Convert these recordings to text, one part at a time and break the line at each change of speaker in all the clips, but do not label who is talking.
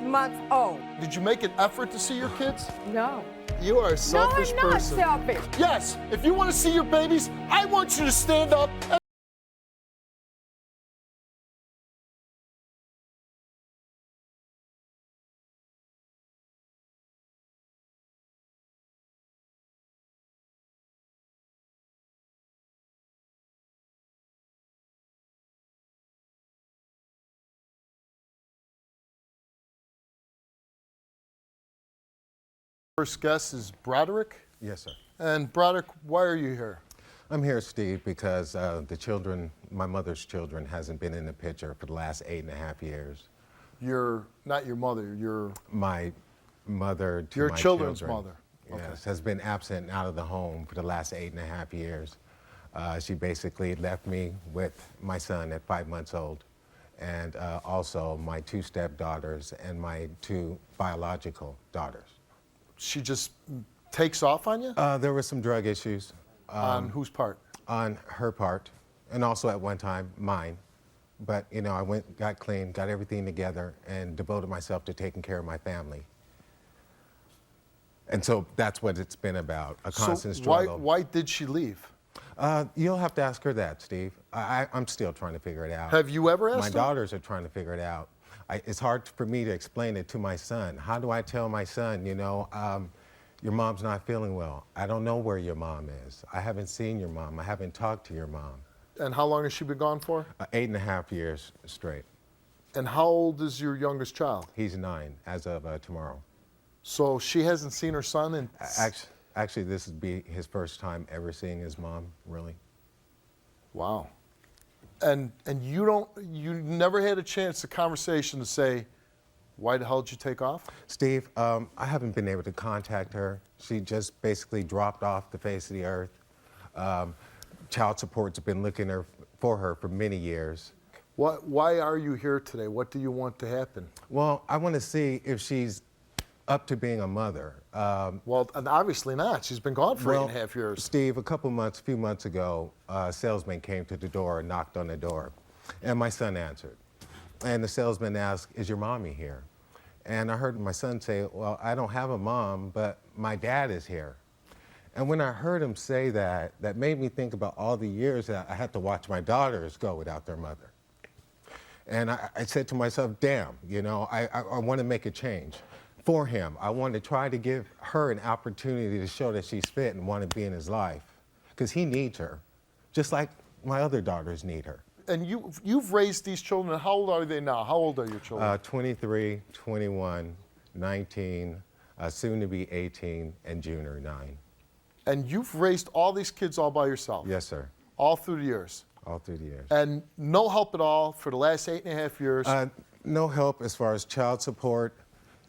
months old.
Did you make an effort to see your kids?
No.
You are a selfish
No, I'm not
person.
selfish.
Yes, if you want to see your babies, I want you to stand up and first guest is Broderick.
Yes, sir.
And Broderick, why are you here?
I'm here, Steve, because the children, my mother's children, hasn't been in the picture for the last 8.5 years.
You're not your mother, you're
My mother to
your
my
children's
children,
mother.
Yes,
Okay.
has been absent and out of the home for the last 8.5 years. She basically left me with my son at 5 months old, and also my 2 stepdaughters and my 2 biological daughters.
She just takes off on you?
There were some drug issues.
On whose part?
On her part, and also at one time mine. But you know, I went, got clean, got everything together, and devoted myself to taking care of my family. And so that's what it's been about, a constant struggle.
Why did she leave?
You'll have to ask her that, Steve. I'm still trying to figure it out.
Have you ever asked
My
her?
daughters are trying to figure it out. It's hard for me to explain it to my son. How do I tell my son, you know, your mom's not feeling well. I don't know where your mom is. I haven't seen your mom. I haven't talked to your mom.
And how long has she been gone for?
8.5 years straight.
And how old is your youngest child?
He's 9 as of tomorrow.
So she hasn't seen her son in...
Actually, this would be his first time ever seeing his mom, really.
Wow. And you never had a chance, a conversation to say, why the hell did you take off?
Steve, I haven't been able to contact her. She just basically dropped off the face of the earth. Child support's been looking for her for many years.
Why are you here today? What do you want to happen?
Well, I want to see if she's up to being a mother.
Well, and obviously not. She's been gone for 8.5 years.
Steve, a few months ago, a salesman came to the door and knocked on the door, and my son answered. And the salesman asked, "Is your mommy here?" And I heard my son say, "Well, I don't have a mom, but my dad is here." And when I heard him say that, that made me think about all the years that I had to watch my daughters go without their mother. And I said to myself, damn, you know, I want to make a change for him. I want to try to give her an opportunity to show that she's fit and want to be in his life, because he needs her, just like my other daughters need her.
And you've raised these children. How old are they now? How old are your children?
23, 21, 19, soon to be 18, and Junior 9.
And you've raised all these kids all by yourself?
Yes, sir.
All through the years?
All through the years.
And no help at all for the last 8.5 years?
No help as far as child support,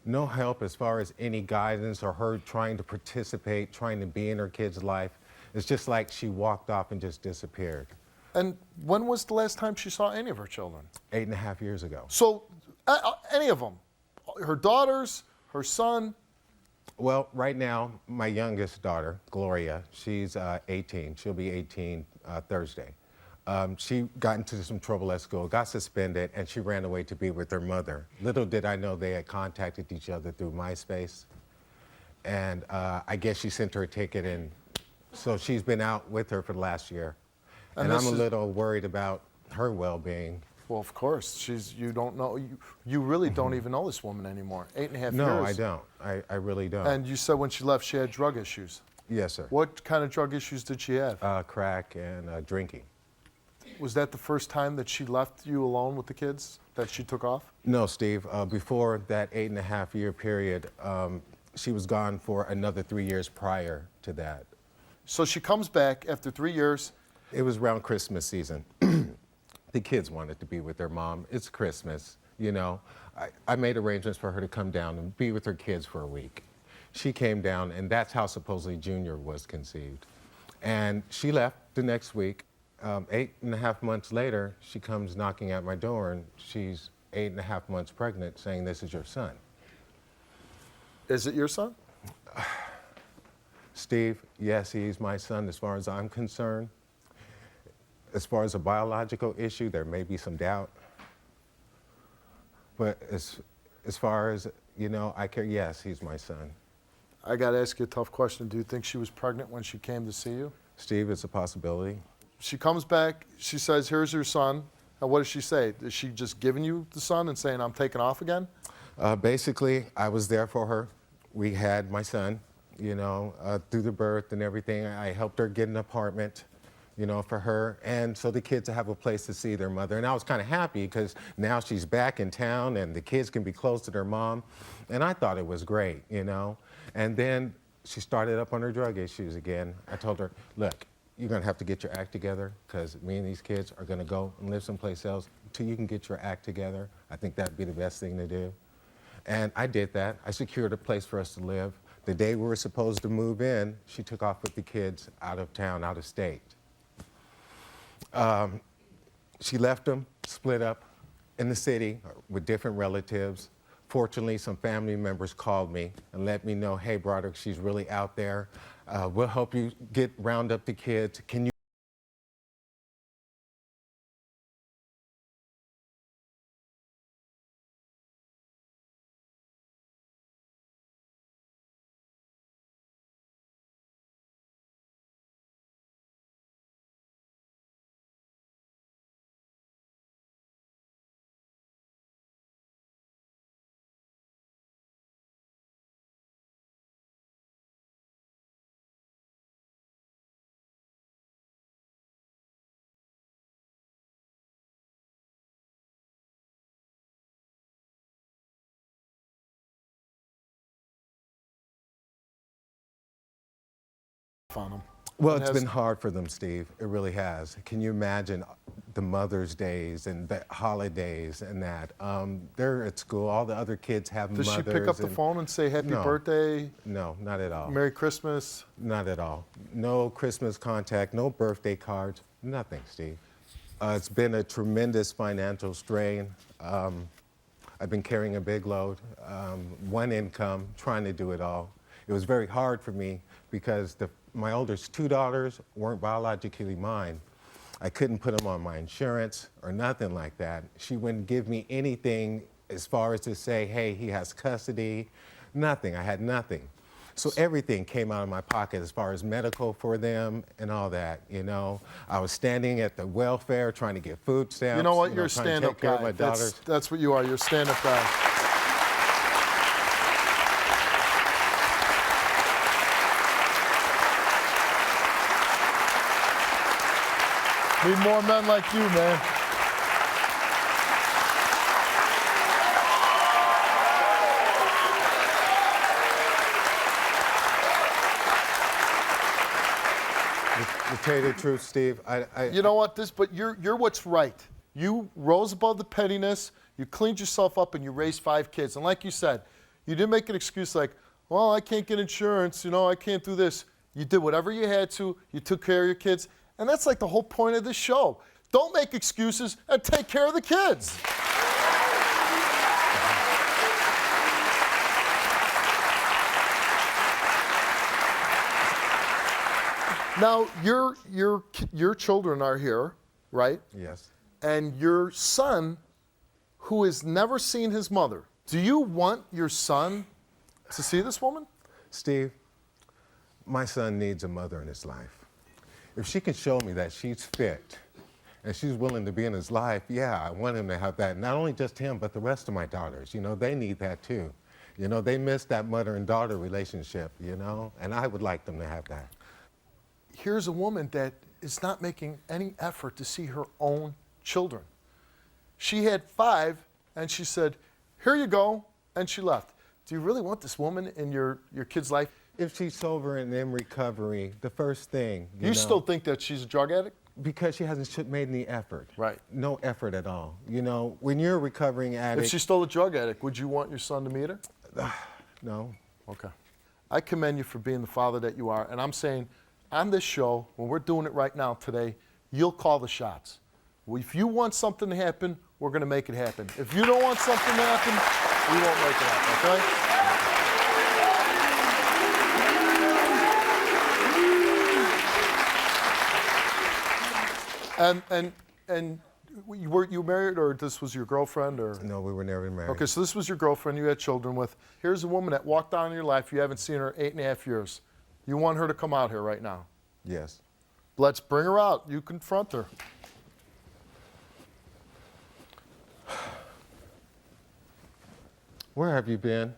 no help as far as any guidance or her trying to participate, trying to be in her kid's life. It's just like she walked off and just disappeared.
And when was the last time she saw any of her children?
8.5 years ago.
So, any of them? Her daughters, her son?
Well, right now, my youngest daughter, Gloria, she's 18. She'll be 18 Thursday. She got into some trouble at school, got suspended, and she ran away to be with her mother. Little did I know they had contacted each other through MySpace. And I guess she sent her a ticket, and so she's been out with her for the last year. And I'm a little worried about her well-being.
Well, of course. You don't know, you really don't even know this woman anymore. 8.5 years.
No, I don't. I really don't.
And you said when she left, she had drug issues.
Yes, sir.
What kind of drug issues did she have?
Crack and drinking.
Was that the first time that she left you alone with the kids, that she took off?
No, Steve. Before that 8.5 year period, she was gone for another 3 years prior to that.
So she comes back after 3 years.
It was around Christmas season. The kids wanted to be with their mom. It's Christmas, you know. I made arrangements for her to come down and be with her kids for a week. She came down, and that's how supposedly Junior was conceived. And she left the next week. 8.5 months later, she comes knocking at my door, and she's 8.5 months pregnant, saying, "This is your son."
Is it your son?
Steve, yes, he's my son as far as I'm concerned. As far as a biological issue, there may be some doubt. But as far as, I care, yes, he's my son.
I got to ask you a tough question. Do you think she was pregnant when she came to see you?
Steve, it's a possibility.
She comes back, she says, here's your son. And what does she say? Is she just giving you the son and saying, I'm taking off again?
Basically, I was there for her. We had my son, through the birth and everything. I helped her get an apartment, for her. And so the kids have a place to see their mother. And I was kind of happy because now she's back in town and the kids can be close to their mom. And I thought it was great, And then she started up on her drug issues again. I told her, look, you're going to have to get your act together because me and these kids are going to go and live someplace else until you can get your act together. I think that'd be the best thing to do. And I did that. I secured a place for us to live. The day we were supposed to move in, she took off with the kids out of town, out of state. She left them, split up in the city with different relatives. Fortunately, some family members called me and let me know, hey, Broderick, she's really out there. We'll help you round up the kids. Can you
On them.
Well, it's been hard for them, Steve. It really has. Can you imagine the Mother's Days and the holidays and that? They're at school. All the other kids have
Does
mothers.
Does she pick up the phone and say happy birthday?
No, not at all.
Merry Christmas?
Not at all. No Christmas contact, no birthday cards, nothing, Steve. It's been a tremendous financial strain. I've been carrying a big load, one income, trying to do it all. It was very hard for me because my oldest two daughters weren't biologically mine. I couldn't put them on my insurance or nothing like that. She wouldn't give me anything as far as to say, hey, he has custody, nothing. I had nothing. So everything came out of my pocket as far as medical for them and all that, I was standing at the welfare trying to get food stamps.
You know what? You're a stand-up guy. That's what you are. You're a stand-up guy. Need more men like you, man.
To tell you the truth, Steve,
You know what? But you're what's right. You rose above the pettiness. You cleaned yourself up, and you raised 5 kids. And like you said, you didn't make an excuse like, well, I can't get insurance. I can't do this. You did whatever you had to. You took care of your kids. And that's like the whole point of this show. Don't make excuses and take care of the kids. Now, your children are here, right?
Yes.
And your son, who has never seen his mother, do you want your son to see this woman?
Steve, my son needs a mother in his life. If she can show me that she's fit and she's willing to be in his life, yeah, I want him to have that. Not only just him, but the rest of my daughters. They need that too. They miss that mother and daughter relationship, and I would like them to have that.
Here's a woman that is not making any effort to see her own children. She had 5, and she said, here you go, and she left. Do you really want this woman in your kid's life?
If she's sober and in recovery, the first thing,
you still think that she's a drug addict?
Because she hasn't made any effort.
Right.
No effort at all. When you're a recovering addict.
If she's still a drug addict, would you want your son to meet her?
No.
Okay. I commend you for being the father that you are, and I'm saying on this show, when we're doing it right now today, you'll call the shots. If you want something to happen, we're going to make it happen. If you don't want something to happen, we won't make it happen, okay? And were you married, or this was your girlfriend, or?
No, we were never married.
Okay, so this was your girlfriend you had children with. Here's a woman that walked down in your life. You haven't seen her in 8.5 years. You want her to come out here right now.
Yes.
Let's bring her out. You confront her.
Where have you been?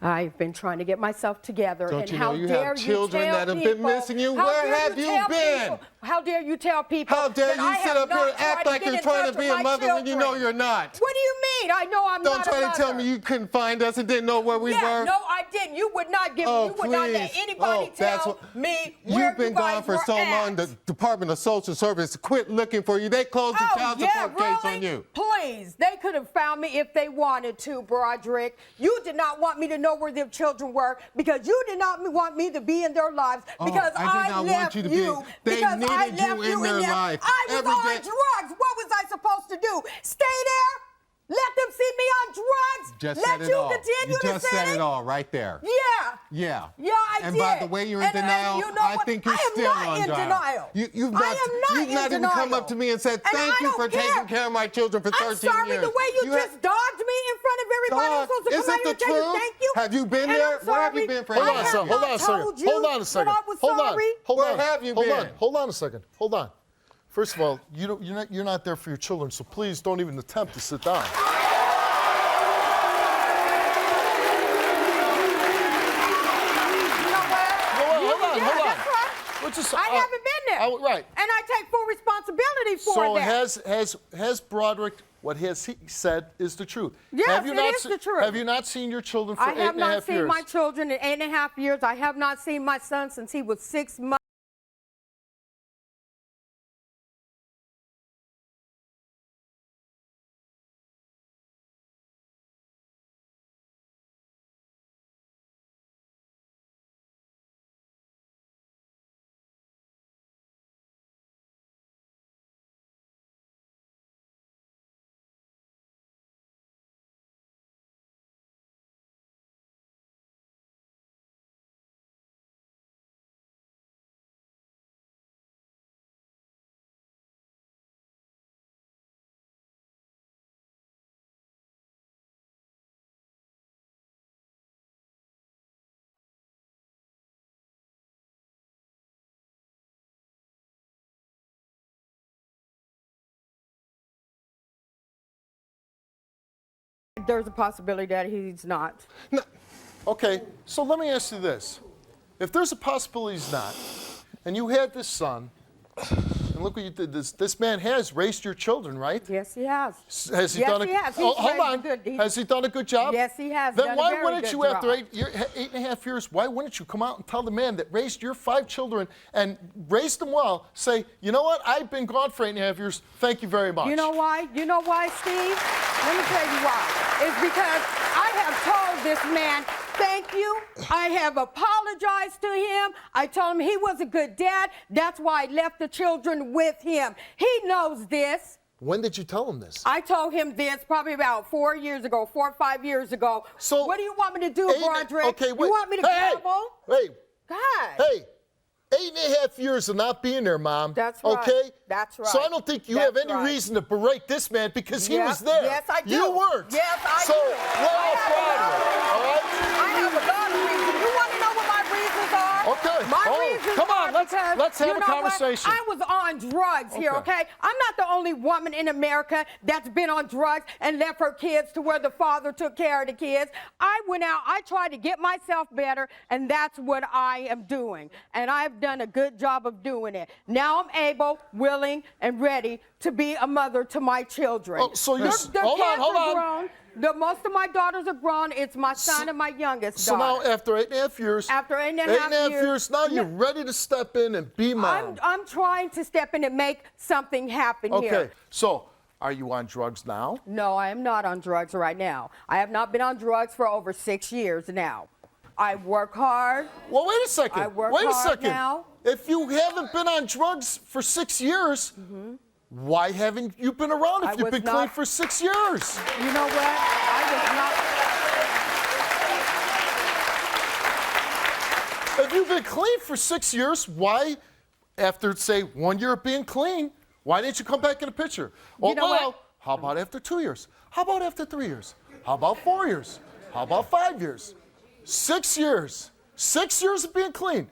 I've been trying to get myself together.
Don't
and
you
how
know you
dare
have
you
children
tell
that have been
people-
missing you?
how
Where
dare
have you
tell
been?
people- How dare you tell people?
How dare
that I
you sit
have
up here
not
and act
tried
like
get
you're
in
trying
touch
to be
with
a
my
mother when you know
children?
you're not?
What do you mean? I know I'm
Don't
not a
try to tell
mother.
me you couldn't find us and didn't know where we
Yeah,
were.
no, I didn't. You would not give.
Oh,
you would not let
please.
anybody
That's
tell
what-
me where
You've been
you guys
gone for
were
so
at.
long, the Department of Social Service quit looking for you. They closed the child support case on you.
Please, they could have found me if they wanted to, Broderick. You did not want me to know where their children were because you did not want me to be in their lives because
I did not
left
want you to be.
you.
They
because
needed
I
you
left
in their
there.
life.
I was
Every
on
day-
drugs. What was I supposed to do? Stay there? Let them see me on drugs?
Just
Let
said it
you
all.
continue
You
to
just
say
said it all right there.
Yeah.
Yeah.
Yeah, I
and
did.
by the way you're in
And
denial,
you know
I
what?
think you're
I am
still
not
on
in denial.
You've
I
not,
am not
you've
in
not even come
denial.
up to me and said,
And
thank
I
you
don't
for
care.
taking care of my children for 13
I'm sorry
years.
the way you
have-
just dogged me in front of everybody. I'm
Dog,
supposed to
is
come out
it
here and
the
tell you
truth?
thank you.
Have you been
And
there?
I'm
Where have you
sorry.
been for
I
Hold on a
have
second. Hold on a
not
second.
told you
Hold on a second.
that I was
Hold on.
sorry.
Hold
Where
on.
have you
Hold
been?
on. Hold on a second. Hold on. First of all, you're not there for your children, so please don't even attempt to sit down.
You know what?
Hold on.
Yeah,
Hold on.
that's right.
Let's just-
I haven't been there.
Right.
And I take full responsibility for
So
that.
has Broderick, what he said is the truth?
Yes,
have you
it
not
is the truth.
Have you not seen your children for
I
8.5
have
years?
not seen my children in 8.5 years. I have not seen my son since he was 6 months. There's a possibility that he's not.
Okay, so let me ask you this. If there's a possibility he's not, and you had this son, and look what you did, this man has raised your children, right?
Yes, he has.
Has he
Yes,
done
he has. He's
hold
raised a
on.
good- he's-
Has he done a good job?
Yes, he has
Then
done a
why
very
wouldn't
good
you, after
job.
8.5 years, why wouldn't you come out and tell the man that raised your 5 children and raised them well, say, you know what, I've been gone for 8.5 years, thank you very much.
You know why? You know why, Steve? Let me tell you why. It's because I have told this man, thank you. I have apologized to him. I told him he was a good dad. That's why I left the children with him. He knows this.
When did you tell him this?
I told him this probably about 4 years ago, 4 or 5 years ago.
So
what do you want me to do, Broderick?
Okay, wait.
You want me to gamble?
Hey,
God.
hey, 8.5 years of not being there, Mom.
That's right.
Okay?
That's right.
So I don't think you have
That's
any
right.
reason to berate this man because he
Yeah.
was there.
Yes, I do.
You weren't.
Yes, I
so
do.
we're all proud of you, all right?
I have a lot of reasons. You want to know what my reasons are?
Okay.
My
Oh,
reasons
come on,
are
let's
because,
have
you
a
know what?
conversation.
I was on drugs here,
Okay.
okay? I'm not the only woman in America that's been on drugs and left her kids to where the father took care of the kids. I went out, I tried to get myself better, and that's what I am doing. And I've done a good job of doing it. Now I'm able, willing, and ready to be a mother to my children.
Oh, so you're-
The
hold on,
kids
hold
are
on.
grown. Most of my daughters are grown. It's my son and my youngest
So
daughter.
now, after 8.5 years,
After 8.5
years, now you're ready to step in and be Mom.
I'm trying to step in and make something happen
Okay,
here.
so are you on drugs now?
No, I am not on drugs right now. I have not been on drugs for over 6 years now. I work hard.
Well, wait a second.
I work
wait a
hard
second.
now.
If you haven't been on drugs for 6 years, why haven't you been around if
I
you've
was
been clean
not-
for 6 years?
You know what? I
If you've been clean for 6 years, why, after, say, 1 year of being clean, Why didn't you come back in the picture? Oh,
know what?
well, how about after 2 years? How about after 3 years? How about 4 years? How about 5 years? 6 years. 6 years of being clean.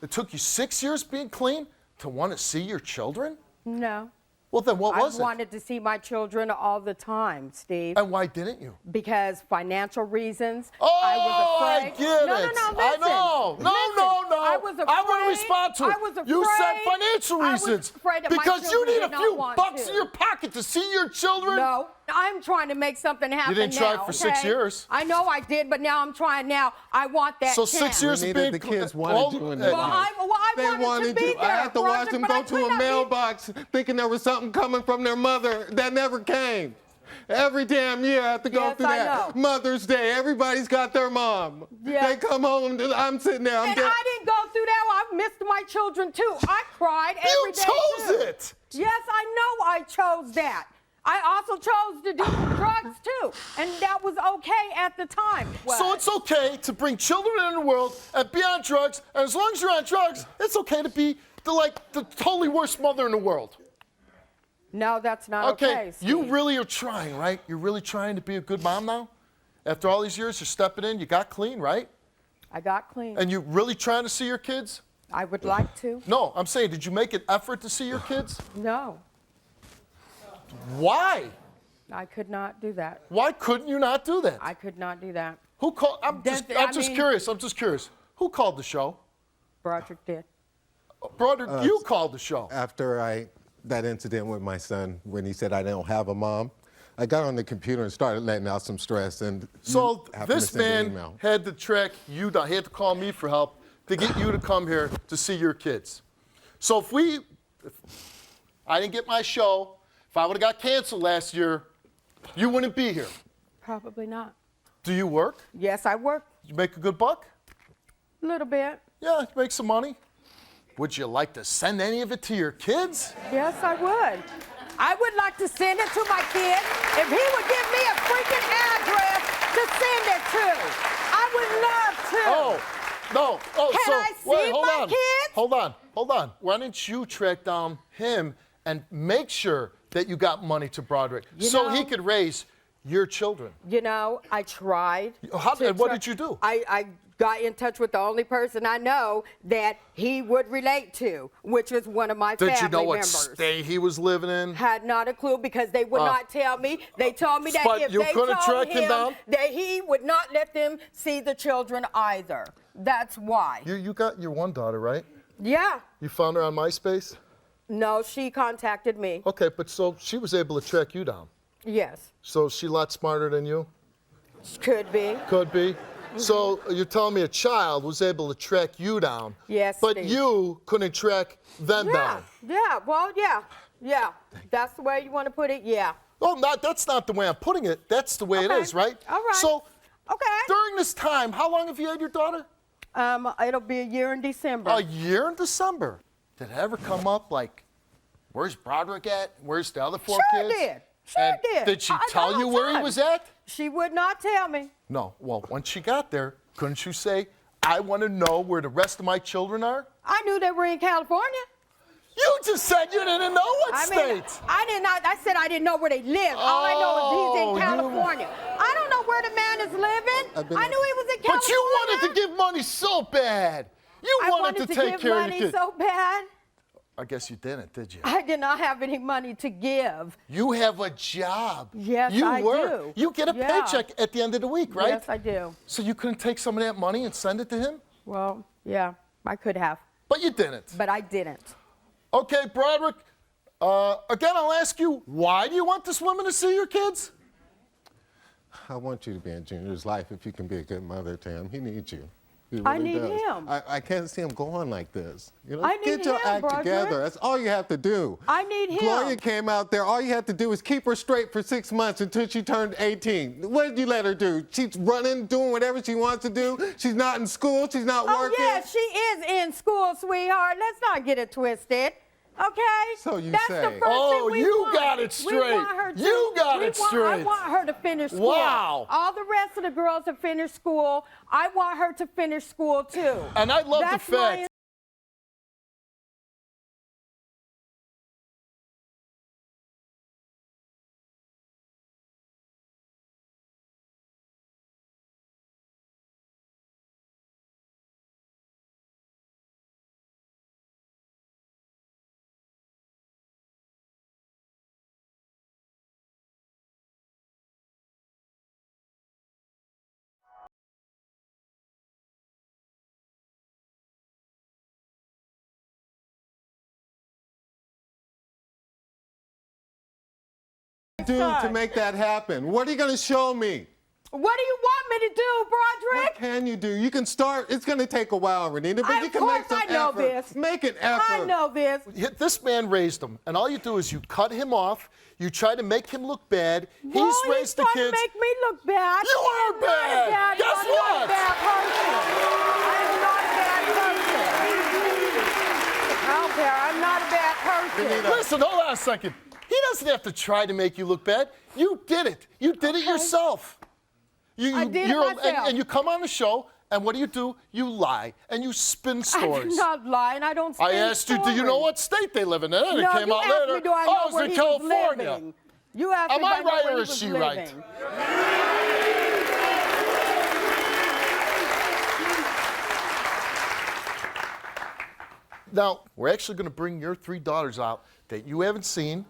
It took you 6 years being clean to want to see your children?
No.
Well, then what was
I
it?
wanted to see my children all the time, Steve.
And why didn't you?
Because financial reasons.
Oh,
I was afraid.
I get
no,
it.
No, no,
I
listen.
know. No,
Listen.
no.
I was afraid.
I want to respond to it.
I was afraid.
You said financial
I was
reasons.
afraid that my
because you
children
need
did
a
not
few
want
bucks
to.
in your pocket to see your children.
No, I'm trying to make something happen
didn't try
now,
for 6
okay?
years.
I know I did, but now I'm trying now. I want that
So
chance.
6 years
We
of
needed
being
the kids wanted you in that
Well,
house.
I
They
wanted to be
you.
there,
I had to watch
Broderick,
them
but I
go to
could
a
not be-
mailbox thinking there was something coming from their mother that never came. Every damn year I have to go
Yes,
through
I
that.
know.
Mother's Day, everybody's got their mom.
Yeah.
They come home, I'm sitting there.
And I didn't go through that. I missed my children too. I cried every day.
You chose
too.
it.
Yes, I know I chose that. I also chose to do drugs too, and that was okay at the time.
So it's okay to bring children into the world and be on drugs, and as long as you're on drugs, it's okay to be the totally worst mother in the world.
No, that's not okay.
You
Steve.
really are trying, right? You're really trying to be a good mom now? After all these years, you're stepping in, you got clean, right?
I got clean.
And you're really trying to see your kids?
I would like to.
No, I'm saying, did you make an effort to see your kids?
No,
Why?
I could not do that.
Why couldn't you not do that?
I could not do that.
Who called? I'm just curious. I'm just curious. Who called the show?
Broderick did.
Brother, you called the show.
After that incident with my son, when he said I don't have a mom, I got on the computer and started letting out some stress. And
So
you happened to
this
send an
man
email.
had to track you down. He had to call me for help to get you to come here to see your kids. So if I didn't get my show, if I would have got canceled last year, you wouldn't be here.
Probably not.
Do you work?
Yes, I work
You make a good buck?
a little bit.
Yeah, you make some money. Would you like to send any of it to your kids?
Yes, I would. I would like to send it to my kid. If he would give me a freaking address to send it to, I would love to.
Oh, no. Oh,
Can
so
I see
wait, hold
my
on.
kids?
Hold on. Why didn't you track down him and make sure that you got money to Broderick so he
know-
could raise your children?
You know, I tried.
And what did you do?
I got in touch with the only person I know that he would relate to, which is one of my
Did
family
you know what
members.
state he was living in?
Had not a clue because they would not tell me. They told me that
But
if
you
they
couldn't
told
track him down?
that he would not let them see the children either. That's why.
You got your one daughter, right?
Yeah.
You found her on MySpace?
No, she contacted me.
Okay, but so she was able to track you down.
Yes.
So is she a lot smarter than you?
Could be.
Could be. So you're telling me a child was able to track you down.
Yes,
But
Steve.
you couldn't track them down.
Yeah. Well, yeah. That's the way you want to put it. Yeah.
Oh, that's not the way I'm putting it. That's the way it
Okay.
is, right?
All right.
So
Okay.
during this time, how long have you had your daughter?
It'll be a year in December.
A year in December. Did it ever come up like, where's Broderick at? Where's the other four
Sure
kids?
did. Sure
And
did.
Did she
I
tell
got
you
on
where he
time.
was at?
She would not tell me.
No. Well, once she got there, couldn't you say, I want to know where the rest of my children are?
I knew they were in California.
You just said you didn't know what state.
I did not. I said I didn't know where they lived. All I know is he's
Oh,
in
you-
California. I don't know where the man is living. I knew he was in California.
But you wanted to give money so bad. You
I
wanted to take
give
care of
money
your kids.
so bad.
I guess you didn't, did you?
I did not have any money to give.
You have a job.
Yes,
you
I
work.
do.
You get a
Yeah.
paycheck at the end of the week, right?
Yes, I do.
So you couldn't take some of that money and send it to him?
Well, yeah, I could have,
But you didn't.
but I didn't.
Okay, Broderick, again, I'll ask you, why do you want this woman to see your kids?
I want you to be in Junior's life if you can be a good mother to him. He needs you. He
I
really
need
does.
him.
I can't see him going like this. You know,
I need
get your
him,
act
Broderick.
together. That's all you have to do.
I need him.
Gloria came out there. All you had to do is keep her straight for 6 months until she turned 18. What did you let her do? She's running, doing whatever she wants to do. She's not in school. She's not
Oh,
working.
yeah, she is in school, sweetheart. Let's not get it twisted. Okay?
So you
That's
say.
the first
Oh,
thing we
you
want.
got it
We
straight.
want her to,
You got it
I
straight.
want her to finish school.
Wow.
All the rest of the girls have finished school. I want her to finish school, too.
And I love
That's
the fact
my
do to
son.
make that happen? What are you going to show me?
What do you want me to do, Broderick?
What can you do? You can start. It's going to take a while, Renita, but you can make some effort.
I know this.
Make an effort.
I know this.
This man raised him, and all you do is you cut him off. You try to make him look bad.
Well,
He's raised the
trying
kids.
to make me look bad.
You are
I'm
bad.
Not bad.
Guess
I'm
what?
not a bad person. I am not a bad person. I don't care. I'm not a bad person.
Listen, hold on a second. He doesn't have to try to make you look bad. You did it. You did it yourself.
I did it myself.
And you come on the show, and what do? You lie, and you spin
I
stories.
did not lie, and I don't spin
I asked you, do you know what state they live in? And then
No,
it came
you
out
asked
later.
me, do I know
Oh,
where
it's in
he was
California.
living. You asked
Am
me if
I
I know
right
where
or
he
is
was
she
living.
right? Now, we're actually going to bring your 3 daughters out that you haven't seen.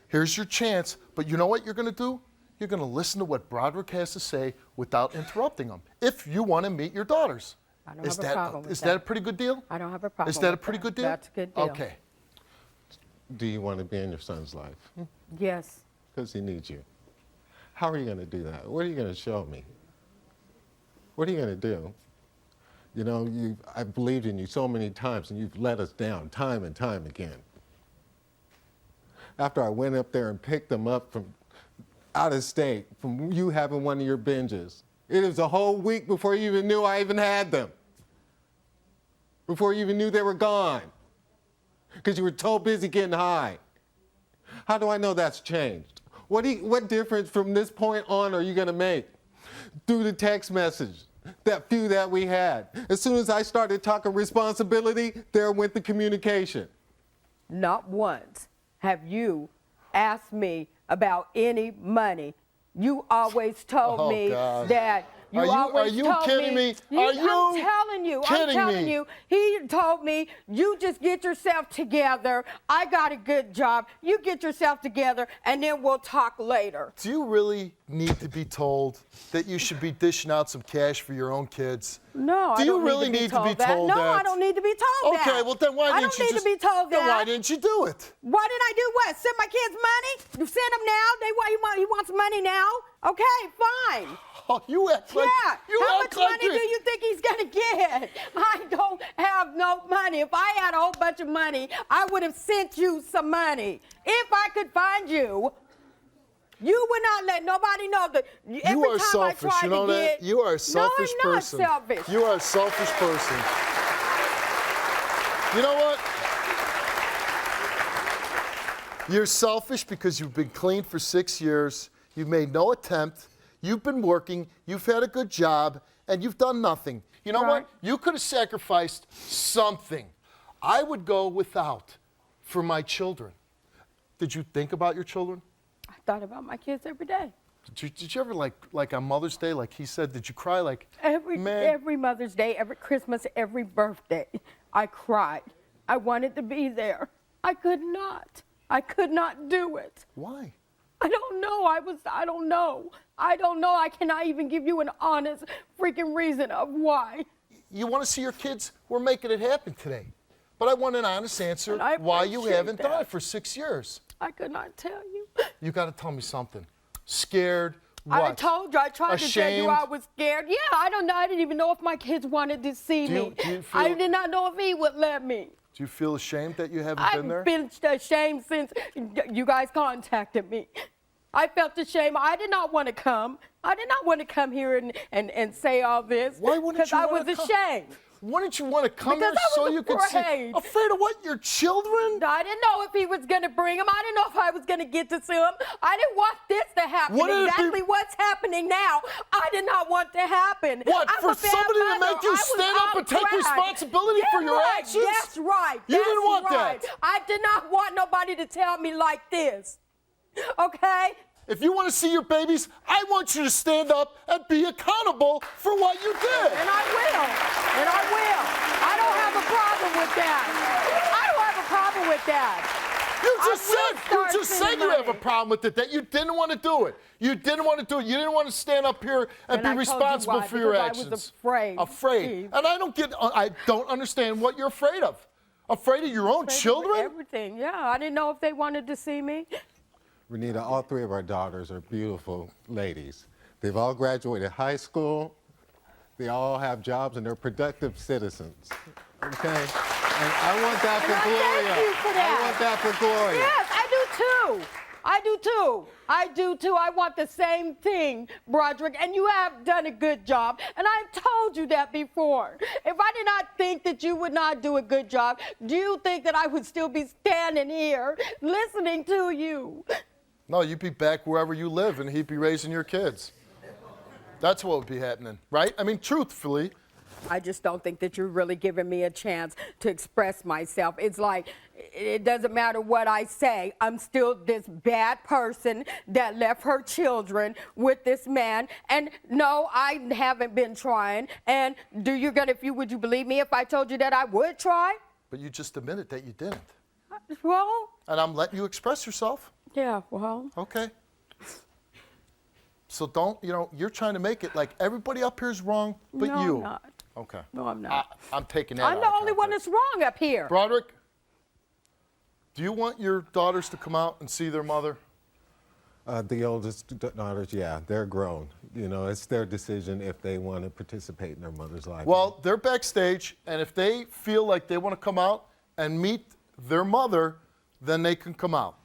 Here's your chance. But you know what you're going to do? You're going to listen to what Broderick has to say without interrupting him, if you want to meet your daughters.
I don't have a problem with
Is
that.
that a pretty good deal?
I don't have a problem
Is that a
with
pretty
that.
good deal?
That's a good deal.
Okay.
Do you want to be in your son's life?
Yes.
Because he needs you. How are you going to do that? What are you going to show me? What are you going to do? You know, I've believed in you so many times, and you've let us down time and time again. After I went up there and picked them up from out of state, from you having one of your binges, it was a whole week before you even knew I even had them. Before you even knew they were gone. Because you were so busy getting high. How do I know that's changed? What difference from this point on are you going to make? Through the text message, that few that we had. As soon as I started talking responsibility, there went the communication.
Not once have you asked me about any money. You always told me
God.
that you
Are
always
you
told
kidding me? Are
I'm
you
telling you. I'm
kidding
telling
me?
you. He told me, you just get yourself together. I got a good job. You get yourself together, and then we'll talk later.
Do you really need to be told that you should be dishing out some cash for your own kids?
No,
Do
I
you
don't
really
need to be told that.
told
No,
that?
I don't need to be told that.
Okay, well then why didn't you
I don't need to be told that.
Then why didn't you do it?
Why did I do what? Send my kids money? You send them now? He wants money now? Okay, fine.
Oh, you act like
Yeah.
you
How
act
much
like
money do you think he's gonna get? I don't have no money. If I had a whole bunch of money, I would have sent you some money. If I could find you, you would not let nobody know that every
You are
time
selfish.
I tried
You know
to
that?
get,
You are a selfish
no, I'm
person.
not selfish.
You are a selfish person. You know what? You're selfish because you've been clean for 6 years. You've made no attempt. You've been working. You've had a good job, and you've done nothing. You know
Right.
what? You could have sacrificed something. I would go without for my children. Did you think about your children?
I thought about my kids every day.
Did you ever like on Mother's Day, like he said, did you cry like, man?
Every Mother's Day, every Christmas, every birthday, I cried. I wanted to be there. I could not. I could not do it.
Why?
I don't know. I don't know. I don't know. I cannot even give you an honest freaking reason of why.
You want to see your kids? We're making it happen today. But I want an honest answer
And I
why you
appreciate
haven't done
that.
it for 6 years.
I could not tell you.
You got to tell me something. Scared? What?
I told you. I tried to tell you I
Ashamed?
was scared. Yeah, I don't know. I didn't even know if my kids wanted to see me.
do you
I
feel-
did not know if he would let me.
Do you feel ashamed that you haven't been there?
I've been ashamed since you guys contacted me. I felt ashamed. I did not want to come. I did not want to come here and say all this.
Why wouldn't
Because
you
I
wanna
was
come?
ashamed.
Wouldn't you want to come
Because
here
I
so
was
you could see?
afraid.
Afraid of what? Your children?
I didn't know if he was going to bring him. I didn't know if I was going to get to see him. I didn't want this to happen.
Wouldn't it be-
Exactly what's happening now, I did not want to happen.
What,
I'm
for
a bad
somebody to
mother.
make you
I was
stand up
on
and take
track.
responsibility for your
right.
actions?
That's right.
You
That's
didn't want
right.
that.
I did not want nobody to tell me like this. Okay?
If you want to see your babies, I want you to stand up and be accountable for what you did.
And I will. And I will. I don't have a problem with that. I don't have a problem with that.
You
I
just
will
said
start
you just said
sending
you have a
money.
problem with it, that you didn't want to do it. You didn't want to do it. You didn't want to stand up here and be
I told you
responsible
why,
for your
because
actions.
I was afraid.
Afraid.
Steve.
And I don't understand what you're afraid of. Afraid of your own
Afraid of
children?
Everything. Yeah. I didn't know if they wanted to see me.
Renita, all three of our daughters are beautiful ladies. They've all graduated high school. They all have jobs, and they're productive citizens. Okay? And I want that for Gloria.
Thank you for that.
I want that for Gloria.
Yes, I do too. I do too. I do too. I want the same thing, Broderick, and you have done a good job. And I've told you that before. If I did not think that you would not do a good job, do you think that I would still be standing here listening to you?
No, you'd be back wherever you live, and he'd be raising your kids. That's what would be happening, right? I mean, truthfully.
I just don't think that you're really giving me a chance to express myself. It's like, it doesn't matter what I say. I'm still this bad person that left her children with this man. And no, I haven't been trying. And would you believe me if I told you that I would try?
But you just admitted that you didn't.
Well,
And I'm letting you express yourself.
yeah, well.
Okay. So don't, you're trying to make it like everybody up here is wrong, but
No,
you.
I'm not.
Okay.
No, I'm not.
I'm taking that
I'm
out
the
of
only one
context.
that's wrong up here.
Broderick, do you want your daughters to come out and see their mother?
The oldest daughters, yeah, they're grown. It's their decision if they want to participate in their mother's life.
Well, they're backstage, and if they feel like they want to come out and meet their mother, then they can come out.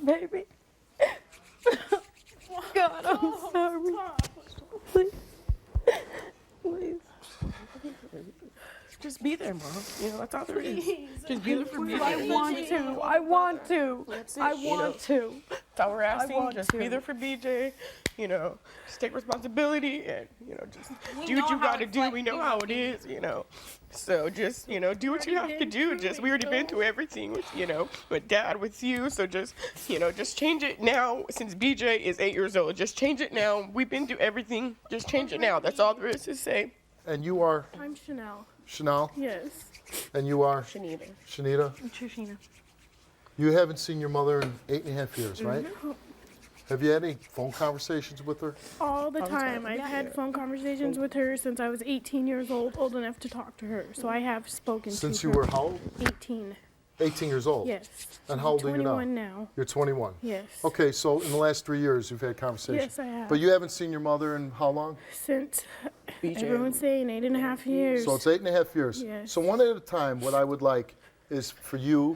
Baby. God, I'm sorry. Please. Please.
Just be there, Mom. That's all there is. Just be there for me.
I want to. I want to. I want to.
That's all we're asking.
want
Just be
to.
there for BJ. Just take responsibility and, just do what you got to do. We know how it is, So just, do what you have to do. We already been through everything with Dad, with you. So just change it now since BJ is 8 years old. Just change it now. We've been through everything. Just change it now. That's all there is to say.
And you are
I'm Chanel.
Chanel,
Yes.
and you are
Shanita.
Shanita.
Trishina.
You haven't seen your mother in 8.5 years, right? Have you had any phone conversations with her?
All the time. I've had phone conversations with her since I was 18 years old enough to talk to her. So I have spoken
Since
to
you
her.
were how old?
18.
18 years old?
Yes.
And how old are you now?
21 now.
You're 21?
Yes.
Okay, so in the last 3 years you've had conversations?
Yes, I have.
But you haven't seen your mother in how long?
Since
BJ.
everyone's saying 8.5 years.
So it's 8.5 years.
Yes.
So one at a time, what I would like is for you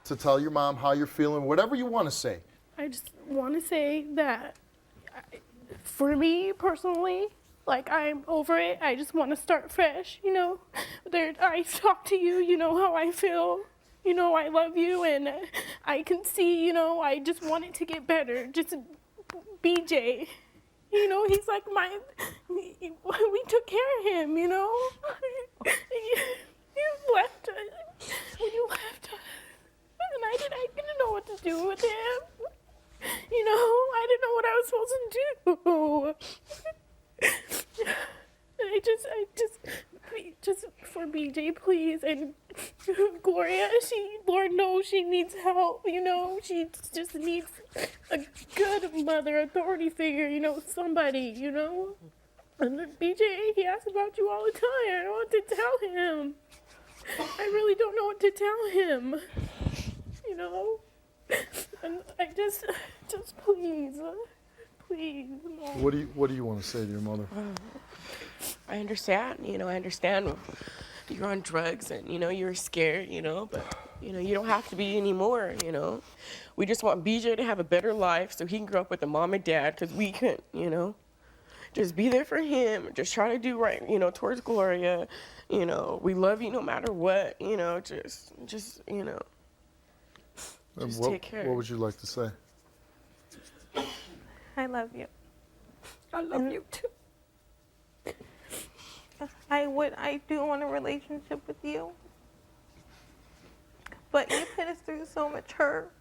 to tell your mom how you're feeling, whatever you want to say.
I just want to say that for me personally, like, I'm over it. I just want to start fresh, I talk to you, you know how I feel. I love you, and I can see, I just want it to get better. Just BJ, he's like we took care of him, You left when you left, and I didn't know what to do with him. I didn't know what I was supposed to do. Just for BJ, please, and Gloria, Lord knows she needs help, she just needs a good mother, authority figure, somebody, And then BJ, he asks about you all the time. I don't know what to tell him. I really don't know what to tell him, And I just please, Mom.
What do you want to say to your mother?
I understand, I understand you're on drugs and, you're scared, but, you don't have to be anymore, We just want BJ to have a better life so he can grow up with a mom and dad because we couldn't, just be there for him. Just try to do right, you know, towards Gloria. You know, we love you no matter what. You know, just you know,
And
just
what,
take care.
what would you like to say?
I love you.
I love you too.
I do want a relationship with you. But you put us through so much hurt.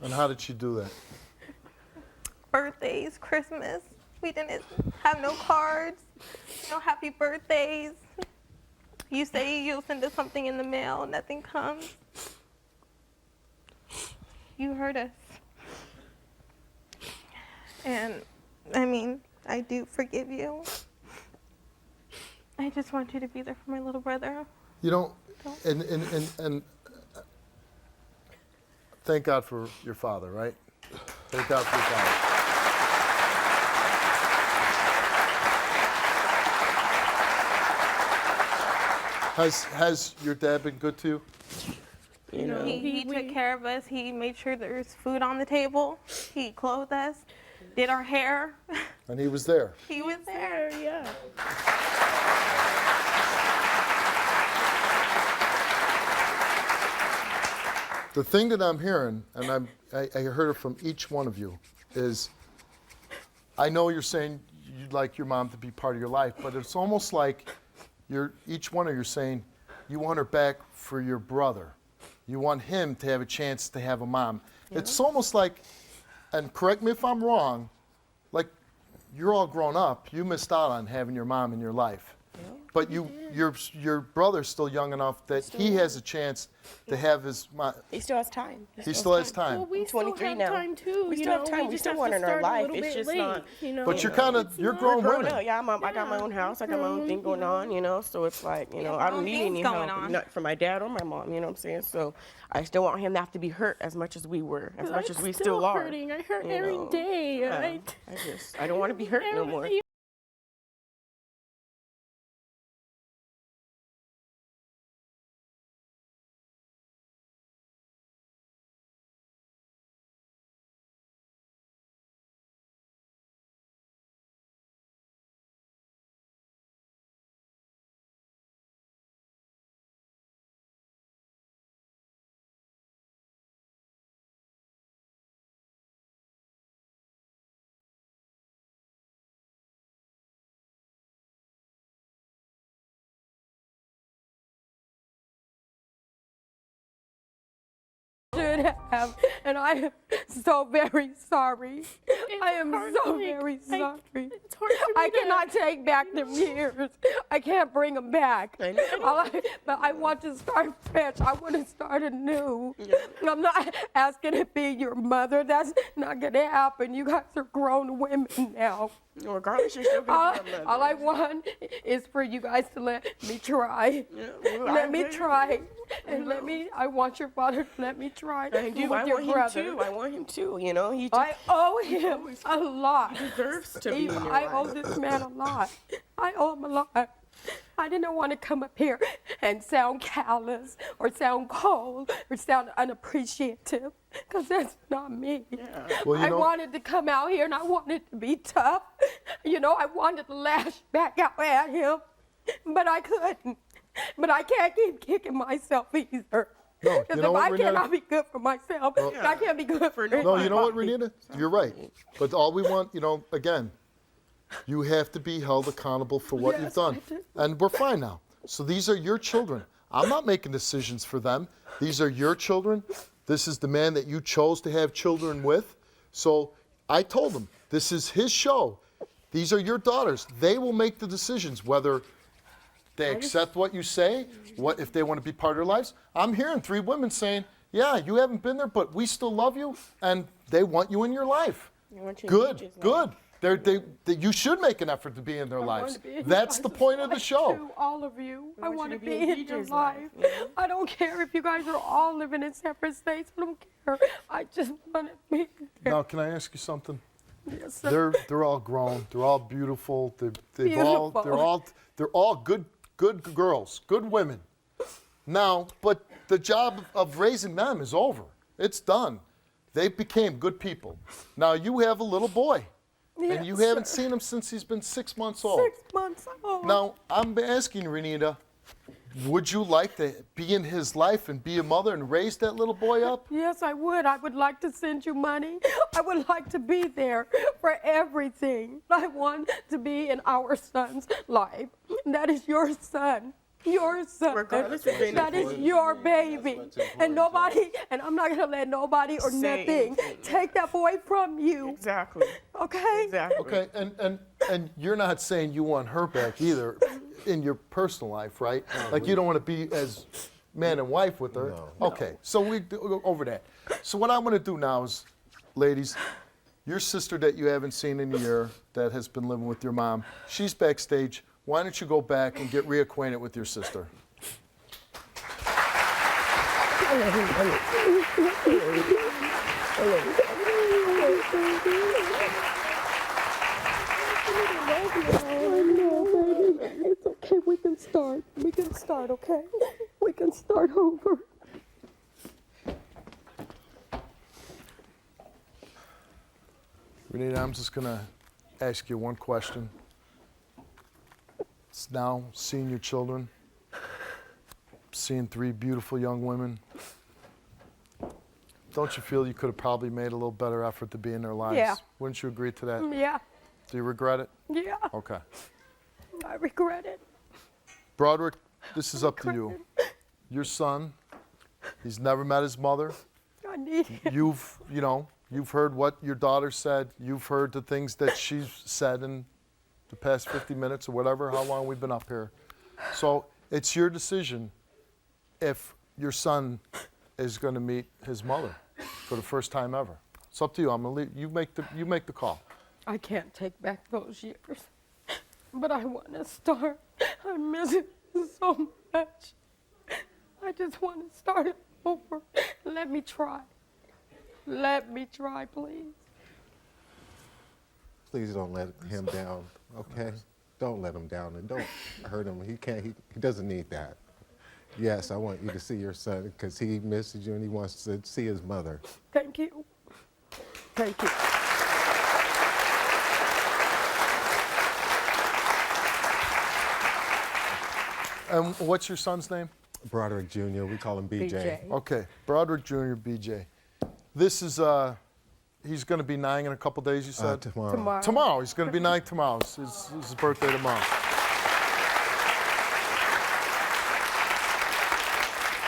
And how did she do that?
Birthdays, Christmas. We didn't have no cards, no happy birthdays. You say you'll send us something in the mail, nothing comes. You hurt us. And I mean, I do forgive you. I just want you to be there for my little brother.
You know, and thank God for your father, right? Thank God for your father. Has your dad been good to you?
You know,
He took care of us. He made sure there's food on the table. He clothed us, did our hair.
And he was there.
He was there.
yeah.
The thing that I'm hearing, and I heard it from each one of you, is I know you're saying you'd like your mom to be part of your life, but it's almost like each one of you are saying you want her back for your brother. You want him to have a chance to have a mom. Yeah. It's almost like, and correct me if I'm wrong, like you're all grown up. You missed out on having your mom in your life. Yeah, but your brother's still young enough that he has a chance to have his mom.
He still has time.
He still has time.
Well, we
I'm 23
still have
now.
time too.
We still have time. We still want in our life. It's just not.
But you're kind of you're grown
Growing
women.
up, yeah, I got my own house. I got my own thing going on, you know. So it's like, you know, I don't need any help, not from my dad or my mom. You know what I'm saying? So I still want him to have to be hurt as much as we were, as much as we still are.
Hurting. I hurt
you
every
know.
day.
Yeah. I don't want to be hurt no more.
Should have, and I am so very sorry. I am
hard
so
to make-
very sorry.
It's hard for me
I
to-
cannot take back them years. I can't bring them back.
I know.
But I want to start fresh. I want to start anew. I'm not asking to be your mother. That's not going to happen. You guys are grown women now.
Regardless, you're still going to be my mother.
All I want is for you guys to let me try.
Yeah, well, I
Let me
agree.
try. And I want your father to let me try
I do.
with
I
your
want him
brother.
too. I want him too. You know, he
I owe him a lot.
deserves to be in your
I owe
life.
this man a lot. I owe him a lot. I didn't want to come up here and sound callous or sound cold or sound unappreciative, because that's not me.
Well, you
I
know,
wanted to come out here and I wanted to be tough. You know, I wanted to lash back out at him, but I couldn't. But I can't keep kicking myself either.
No,
Because
you know
if
what,
I
Renata?
cannot be good for myself, I can't be good for
No, you know what,
anybody.
Renita? You're right. But all we want, you know, again, you have to be held accountable for what you've done.
I do.
And we're fine now. So these are your children. I'm not making decisions for them. These are your children. This is the man that you chose to have children with. So I told him, this is his show. These are your daughters. They will make the decisions whether they accept what you say, what if they want to be part of your lives. I'm hearing 3 women saying, yeah, you haven't been there, but we still love you, and they want you in your life.
want you in
Good,
Peaches'
good. You should make an effort to be in their
I
lives.
want to be in
That's
your
the
guys'
point of the
life,
show.
too, all of you. I want to
to
be
be in
in your
DJ's life,
life.
you know?
I don't care if you guys are all living in separate states. I don't care. I just want to be there.
Now, can I ask you something?
Yes, sir.
They're all grown. They're all beautiful. They're all good girls, good women. Now, but the job of raising them is over. It's done. They became good people. Now you have a little boy, And you
Yes,
haven't
sir.
seen him since he's been 6 months old.
6 months old.
Now, I'm asking Renita, would you like to be in his life and be a mother and raise that little boy up?
Yes, I would. I would like to send you money. I would like to be there for everything. I want to be in our son's life. That is your son. Your son.
Regardless of anything.
That is your baby. And nobody, and I'm not going to let nobody or
Say
nothing
anything.
take that boy from you.
Exactly.
Okay?
Exactly.
Okay, and you're not saying you want her back either in your personal life, right? Like you don't want to be as man and wife with her.
No.
Okay, so we go over that. So what I'm going to do now is, ladies, your sister that you haven't seen in a year that has been living with your mom, she's backstage. Why don't you go back and get reacquainted with your sister?
It's okay. We can start. We can start, okay? We can start over.
Renita, I'm just going to ask you one question. It's now seeing your children, seeing 3 beautiful young women. Don't you feel you could have probably made a little better effort to be in their lives?
Yeah.
Wouldn't you agree to that?
Yeah.
Do you regret it?
Yeah.
Okay.
I regret it.
Broderick, this is up to you. Your son, he's never met his mother.
I need him.
You've heard what your daughter said. You've heard the things that she's said in the past 50 minutes or whatever, how long we've been up here. So it's your decision if your son is going to meet his mother for the first time ever. It's up to you. I'm going to leave. You make the call.
I can't take back those years, but I want to start. I miss it so much. I just want to start it over. Let me try. Let me try, please.
Please don't let him down, okay? Don't let him down and don't hurt him. He doesn't need that. Yes, I want you to see your son because he misses you and he wants to see his mother.
Thank you. Thank you.
And what's your son's name?
Broderick Jr., we call him BJ.
BJ.
Okay, Broderick Jr., BJ. This is, he's going to be 9 in a couple days, you said?
Tomorrow.
Tomorrow. He's going to be 9 tomorrow. It's his birthday tomorrow.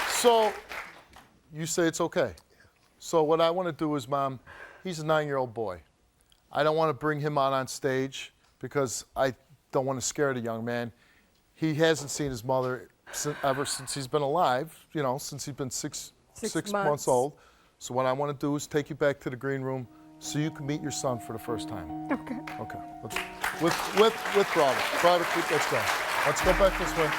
So you say it's okay. So what I want to do is, Mom, he's a 9-year-old boy. I don't want to bring him out on stage because I don't want to scare the young man. He hasn't seen his mother ever since he's been alive, since he's been six
Six
months
months.
old. So what I want to do is take you back to the green room so you can meet your son for the first time.
Okay.
Okay. With Broderick. Broderick, let's go. Let's go back this way.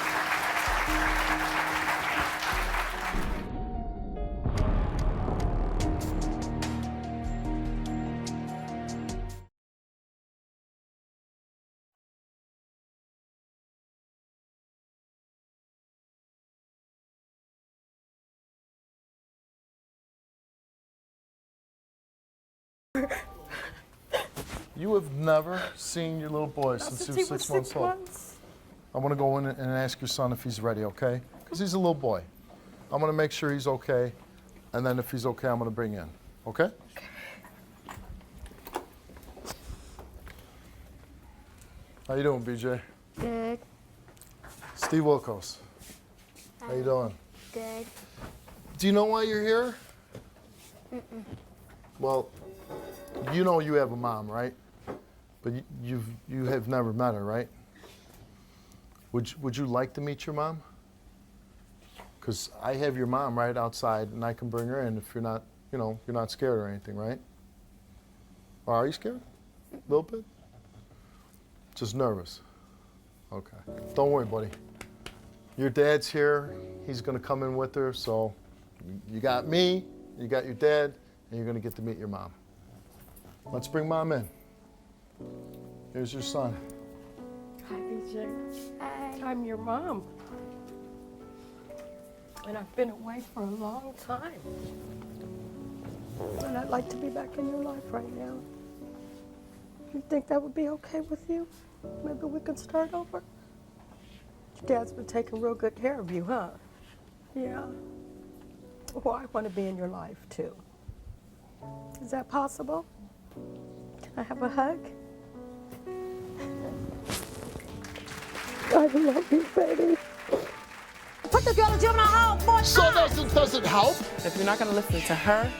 You have never seen your little boy since he was 6 months old. I want to go in and ask your son if he's ready, okay? Because he's a little boy. I'm going to make sure he's okay, and then if he's okay, I'm going to bring you in, okay? How you doing, BJ?
Good.
Steve Wilkos. How you doing?
Good.
Do you know why you're here? Well, you know you have a mom, right? But you have never met her, right? Would you like to meet your mom? Because I have your mom right outside, and I can bring her in if you're not, you're not scared or anything, right? Or are you scared? A little bit? Just nervous. Okay. Don't worry, buddy. Your dad's here. He's going to come in with her, so you got me, you got your dad, and you're going to get to meet your mom. Let's bring Mom in. Here's your son.
Hi, BJ.
Hi.
I'm your mom. And I've been away for a long time. And I'd like to be back in your life right now.
You think that would be okay with you? Maybe we can start over? Your dad's been taking real good care of you, huh? Yeah. Well, I want to be in your life, too. Is that possible? Can I have a hug? I love you, baby.
Put this girl in juvenile hall 4 times.
So doesn't help?
If you're not gonna listen to her,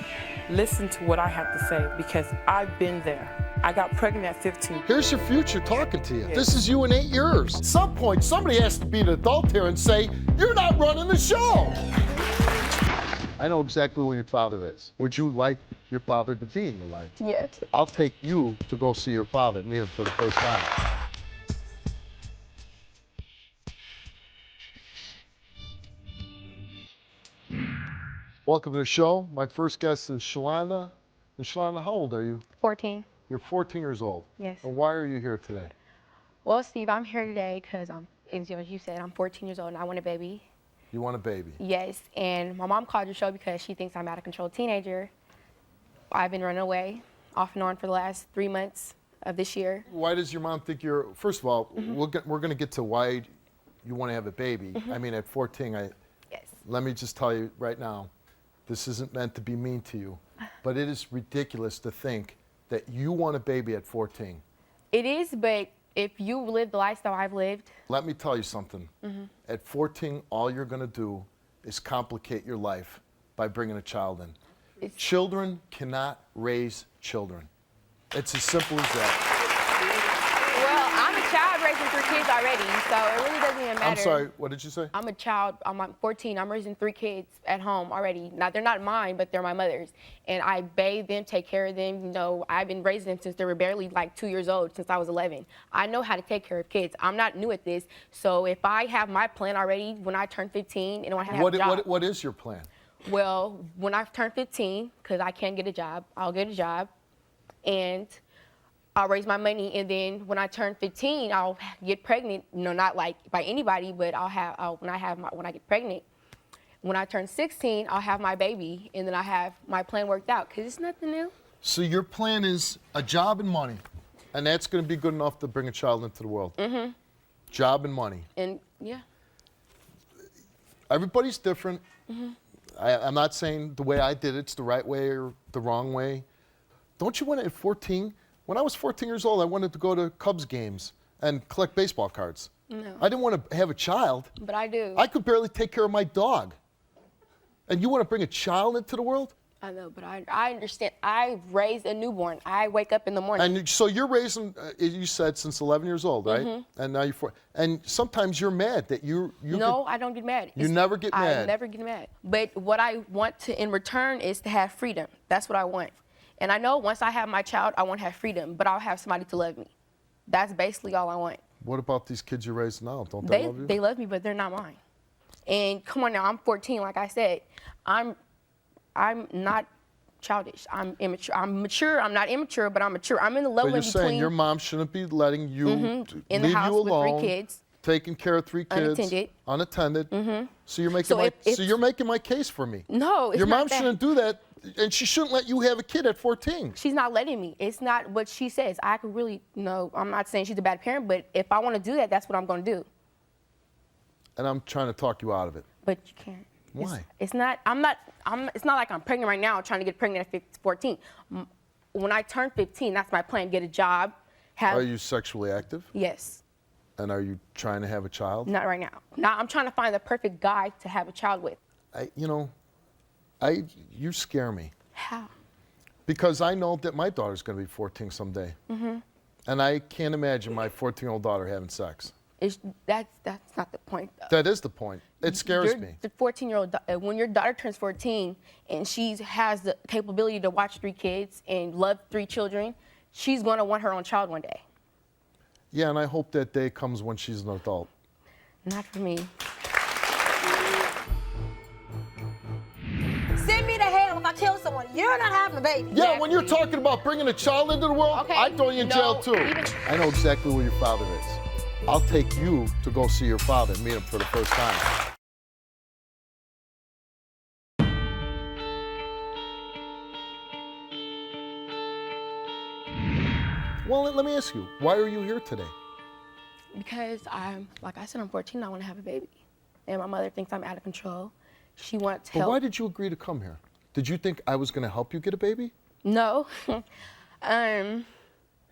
listen to what I have to say, because I've been there. I got pregnant at 15.
Here's your future talking to you. This is you in 8 years. At some point, somebody has to be an adult here and say, you're not running the show. I know exactly where your father is. Would you like your father to be in your life?
Yes.
I'll take you to go see your father and meet him for the first time. Welcome to the show. My first guest is Shalana. And Shalana, how old are you?
14.
You're 14 years old.
Yes.
And why are you here today?
Well, Steve, I'm here today because as you said, I'm 14 years old and I want a baby.
You want a baby?
Yes, and my mom called your show because she thinks I'm out of control teenager. I've been running away off and on for the last 3 months of this year.
Why does your mom think you're, first of all, we're going to get to why you want to have a baby. I mean, at 14,
Yes.
let me just tell you right now, this isn't meant to be mean to you, but it is ridiculous to think that you want a baby at 14.
It is, but if you live the lifestyle I've lived.
Let me tell you something. At 14, all you're going to do is complicate your life by bringing a child in. Children cannot raise children. It's as simple as that.
Well, I'm a child raising 3 kids already, so it really doesn't even matter.
I'm sorry, what did you say?
I'm a child, I'm 14, I'm raising 3 kids at home already. Now, they're not mine, but they're my mother's. And I bathe them, take care of them. You know, I've been raising them since they were barely like 2 years old, since I was 11. I know how to take care of kids. I'm not new at this. So if I have my plan already when I turn 15 and when I have a job.
What is your plan?
Well, when I turn 15, because I can't get a job, I'll get a job. And I'll raise my money, and then when I turn 15, I'll get pregnant. You know, not like by anybody, but when I get pregnant. When I turn 16, I'll have my baby, and then I have my plan worked out, because it's nothing new.
So your plan is a job and money, and that's going to be good enough to bring a child into the world. Job and money.
And yeah.
Everybody's different. I'm not saying the way I did it's the right way or the wrong way. Don't you want to, at 14? When I was 14 years old, I wanted to go to Cubs games and collect baseball cards.
No.
I didn't want to have a child.
But I do.
I could barely take care of my dog. And you want to bring a child into the world?
I know, but I understand. I raised a newborn. I wake up in the morning.
And so you're raising, you said, since 11 years old, right? And now you're 4. And sometimes you're mad that you
No, I don't get mad.
You never get mad.
I never get mad. But what I want to in return is to have freedom. That's what I want. And I know once I have my child, I won't have freedom, but I'll have somebody to love me. That's basically all I want.
What about these kids you're raising now? Don't they love you?
They love me, but they're not mine. And come on now, I'm 14, like I said. I'm not childish. I'm immature. I'm mature. I'm not immature, but I'm mature. I'm in the level
But you're
in between.
saying your mom shouldn't be letting you
in the
leave
house
you alone,
with 3 kids.
taking care of 3 kids, unattended. So you're making so you're making my case for me.
No, it's
your
not
mom
that.
shouldn't do that, and she shouldn't let you have a kid at 14.
She's not letting me. It's not what she says. I could really, no, I'm not saying she's a bad parent, but if I want to do that, that's what I'm going to do.
And I'm trying to talk you out of it.
But you can't.
Why?
It's not like I'm pregnant right now, trying to get pregnant at 14. When I turn 15, that's my plan, get a job.
Are you sexually active?
Yes.
And are you trying to have a child?
Not right now. Now I'm trying to find the perfect guy to have a child with.
You scare me.
How?
Because I know that my daughter's going to be 14 someday. And I can't imagine my 14-year-old daughter having sex.
That's not the point, though.
That is the point. It scares me.
The 14-year-old, when your daughter turns 14 and she has the capability to watch 3 kids and love 3 children, she's going to want her own child one day.
Yeah, and I hope that day comes when she's an adult.
Not for me.
Send me to hell if I kill someone. You're not having a baby.
Yeah, when you're talking about bringing a child into the world,
Okay,
I'd throw you in jail too. I know exactly where your father is. I'll take you to go see your father and meet him for the first time. Well, let me ask you, why are you here today?
Because like I said, I'm 14, I want to have a baby. And my mother thinks I'm out of control. She wants help.
But why did you agree to come here? Did you think I was going to help you get a baby?
No.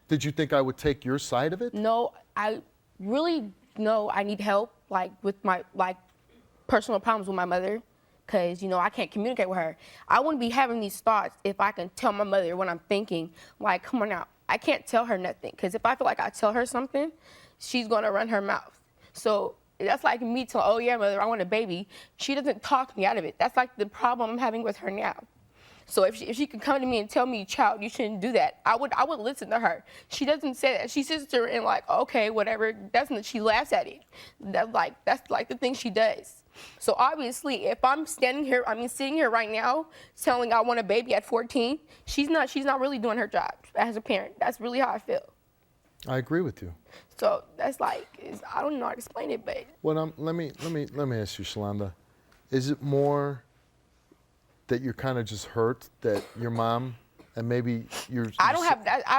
Did you think I would take your side of it?
No, I really know I need help, like with my personal problems with my mother, because I can't communicate with her. I wouldn't be having these thoughts if I can tell my mother what I'm thinking. Like, come on now, I can't tell her nothing, because if I feel like I tell her something, she's gonna run her mouth. So that's like me telling, oh yeah, mother, I want a baby. She doesn't talk me out of it. That's like the problem I'm having with her now. So if she could come to me and tell me, child, you shouldn't do that, I would listen to her. She doesn't say that. She sits there and like, okay, whatever. She laughs at it. That's like the thing she does. So obviously, if I'm sitting here right now, telling I want a baby at 14, she's not really doing her job as a parent. That's really how I feel.
I agree with you.
So that's I don't know how to explain it, but.
Well, let me ask you, Shalonda, is it more that you're kind of just hurt that your mom and maybe
I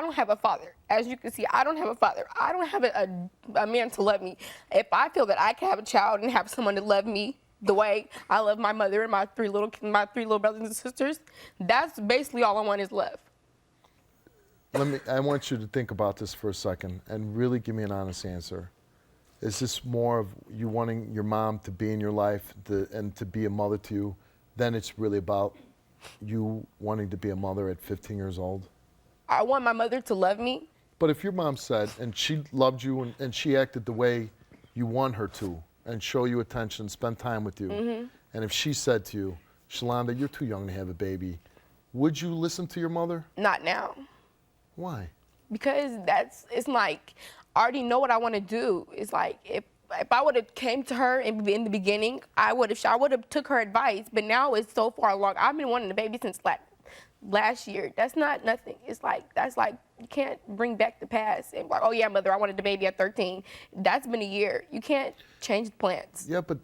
don't have a father. As you can see, I don't have a father. I don't have a man to love me. If I feel that I can have a child and have someone to love me the way I love my mother and my three little brothers and sisters, that's basically all I want is love.
I want you to think about this for a second and really give me an honest answer. Is this more of you wanting your mom to be in your life and to be a mother to you, then it's really about you wanting to be a mother at 15 years old?
I want my mother to love me.
But if your mom said, and she loved you and she acted the way you want her to, and show you attention, spend time with you, and if she said to you, Shalonda, you're too young to have a baby, would you listen to your mother?
Not now.
Why?
Because it's like, I already know what I want to do. It's like, if I would have came to her in the beginning, I would have took her advice. But now it's so far along. I've been wanting a baby since last year. That's not nothing. It's like you can't bring back the past and like, oh yeah, mother, I wanted a baby at 13. That's been a year. You can't change the plans.
Yeah, but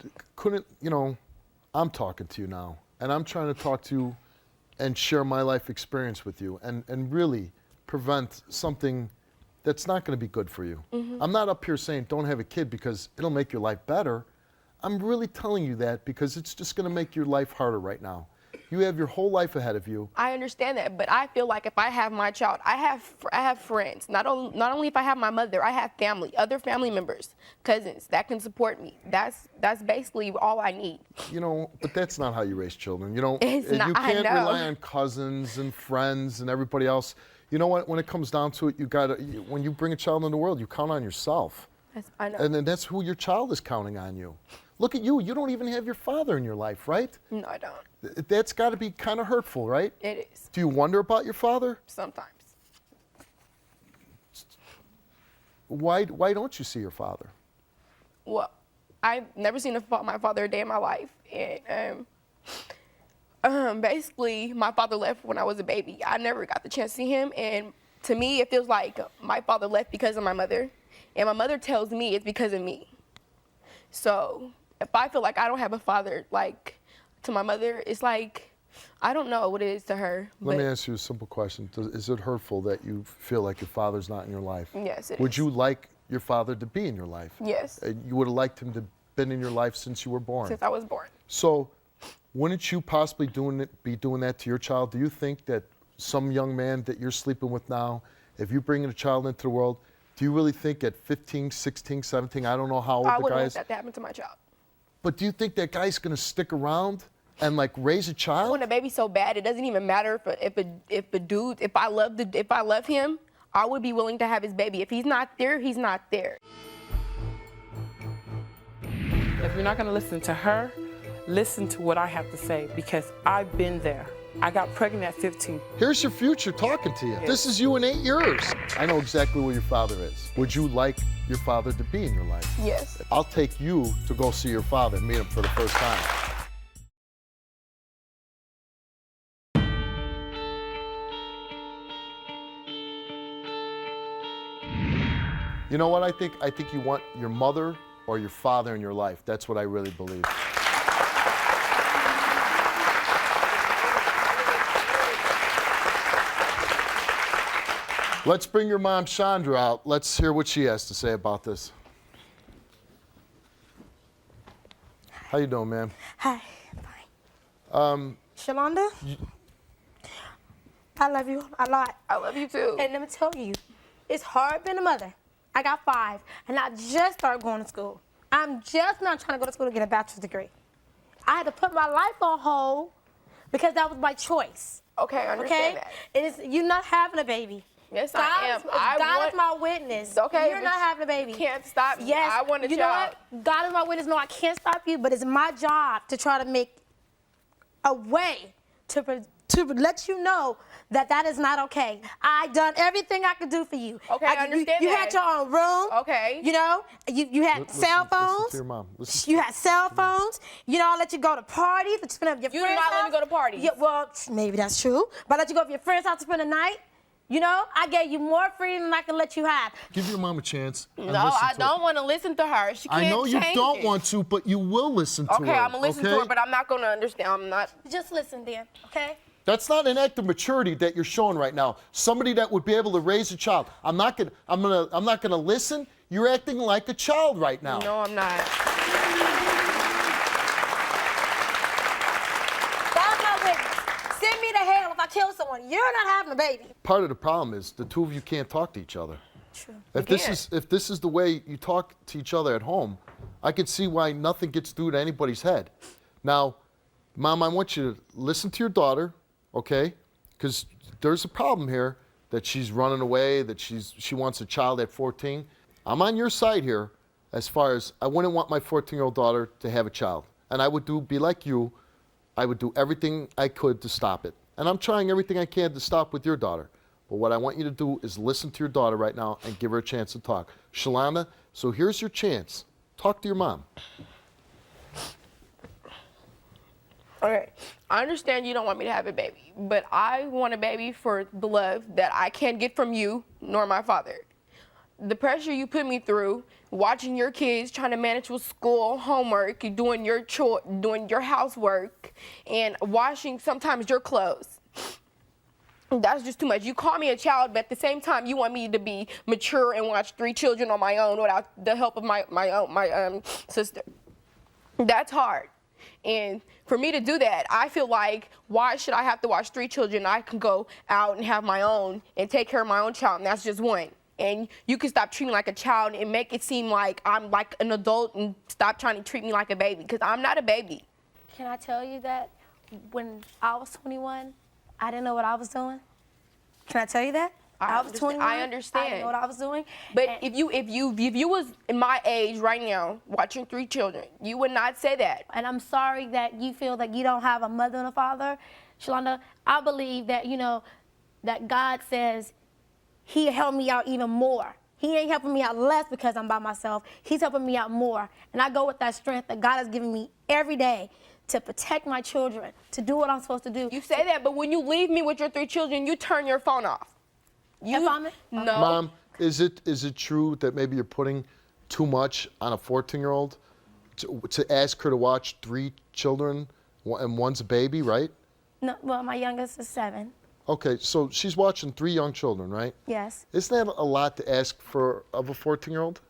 I'm talking to you now, and I'm trying to talk to you and share my life experience with you, and really prevent something that's not going to be good for you. I'm not up here saying don't have a kid because it'll make your life better. I'm really telling you that because it's just going to make your life harder right now. You have your whole life ahead of you.
I understand that, but I feel like if I have my child, I have friends. Not only if I have my mother, I have family, other family members, cousins that can support me. That's basically all I need.
But that's not how you raise children.
It's not,
you can't
I know.
rely on cousins and friends and everybody else. You know what? When it comes down to it, when you bring a child into the world, you count on yourself.
I know.
And then that's who your child is counting on you. Look at you. You don't even have your father in your life, right?
No, I don't.
That's got to be kind of hurtful, right?
It is.
Do you wonder about your father?
Sometimes.
Why don't you see your father?
Well, I've never seen my father a day in my life. And basically, my father left when I was a baby. I never got the chance to see him. And to me, it feels like my father left because of my mother. And my mother tells me it's because of me. So if I feel like I don't have a father, like, to my mother, it's like, I don't know what it is to her.
Let me ask you a simple question. Is it hurtful that you feel like your father's not in your life?
Yes, it is.
Would you like your father to be in your life?
Yes.
You would have liked him to been in your life since you were born?
Since I was born.
So wouldn't you possibly be doing that to your child? Do you think that some young man that you're sleeping with now, if you bring a child into the world, do you really think at 15, 16, 17, I don't know how old the guy is?
I wouldn't want that to happen to my child.
But do you think that guy's going to stick around and like raise a child?
I want a baby so bad it doesn't even matter if I love him, I would be willing to have his baby. If he's not there, he's not there.
If you're not going to listen to her, listen to what I have to say because I've been there. I got pregnant at 15.
Here's your future talking to you. Yes. This is you in 8 years. I know exactly where your father is. Would you like your father to be in your life?
Yes.
I'll take you to go see your father and meet him for the first time. You know what I think? I think you want your mother or your father in your life. That's what I really believe. Let's bring your mom, Chandra, out. Let's hear what she has to say about this. How you doing, ma'am?
Hi. Fine. Shalonda, I love you a lot.
I love you too.
And let me tell you, it's hard being a mother. I got 5, and I just started going to school. I'm just not trying to go to school to get a bachelor's degree. I had to put my life on hold because that was my choice.
Okay, I understand that.
You're not having a baby.
Yes,
God
I am.
God is my witness.
Okay,
You're not having a baby.
You can't stop me.
Yes,
I want a
you
child.
know what? God is my witness. No, I can't stop you, but it's my job to try to make a way to let you know that that is not okay. I done everything I could do for you.
Okay, I understand
you
that.
had your own room.
Okay.
You know, you had cell phones.
Listen to your mom. Listen.
You had cell phones. You know, I let you go to parties, let you spend up your
You
friends'
did not let me
house.
go to parties.
Yeah, well, maybe that's true. But I let you go to your friend's house to spend the night. You know, I gave you more freedom than I can let you have.
Give your mom a chance.
No, I don't want to listen to her. She can't
I know you
change
don't
it.
want to, but you will listen to her.
Okay, I'm gonna listen to her, but I'm not gonna understand. I'm not.
Just listen, then, okay?
That's not an act of maturity that you're showing right now. Somebody that would be able to raise a child. I'm not gonna listen. You're acting like a child right now.
No, I'm not.
God's my witness. Send me to hell if I kill someone. You're not having a baby.
Part of the problem is the two of you can't talk to each other.
True.
If this is the way you talk to each other at home, I can see why nothing gets through to anybody's head. Now, Mom, I want you to listen to your daughter, okay? Because there's a problem here that she's running away, that she wants a child at 14. I'm on your side here as far as I wouldn't want my 14-year-old daughter to have a child. And I would be like you, I would do everything I could to stop it. And I'm trying everything I can to stop with your daughter. But what I want you to do is listen to your daughter right now and give her a chance to talk. Shalana, so here's your chance. Talk to your mom.
Okay, I understand you don't want me to have a baby, but I want a baby for the love that I can't get from you nor my father. The pressure you put me through, watching your kids, trying to manage with school, homework, doing your housework, and washing sometimes your clothes. That's just too much. You call me a child, but at the same time, you want me to be mature and watch 3 children on my own without the help of my sister. That's hard. And for me to do that, I feel like, why should I have to watch 3 children? I can go out and have my own and take care of my own child, and that's just one. And you can stop treating me like a child and make it seem like I'm like an adult and stop trying to treat me like a baby, because I'm not a baby.
Can I tell you that when I was 21, I didn't know what I was doing? Can I tell you that? I was 21.
I understand.
I didn't know what I was doing.
But if you was in my age right now, watching 3 children, you would not say that.
And I'm sorry that you feel that you don't have a mother and a father. Shalonda, I believe that, that God says He'll help me out even more. He ain't helping me out less because I'm by myself. He's helping me out more. And I go with that strength that God has given me every day to protect my children, to do what I'm supposed to do.
You say that, but when you leave me with your 3 children, you turn your phone off.
No.
Mom, is it true that maybe you're putting too much on a 14-year-old to ask her to watch 3 children and one's a baby, right?
No, well, my youngest is 7.
Okay, so she's watching 3 young children, right?
Yes.
Isn't that a lot to ask of a 14-year-old?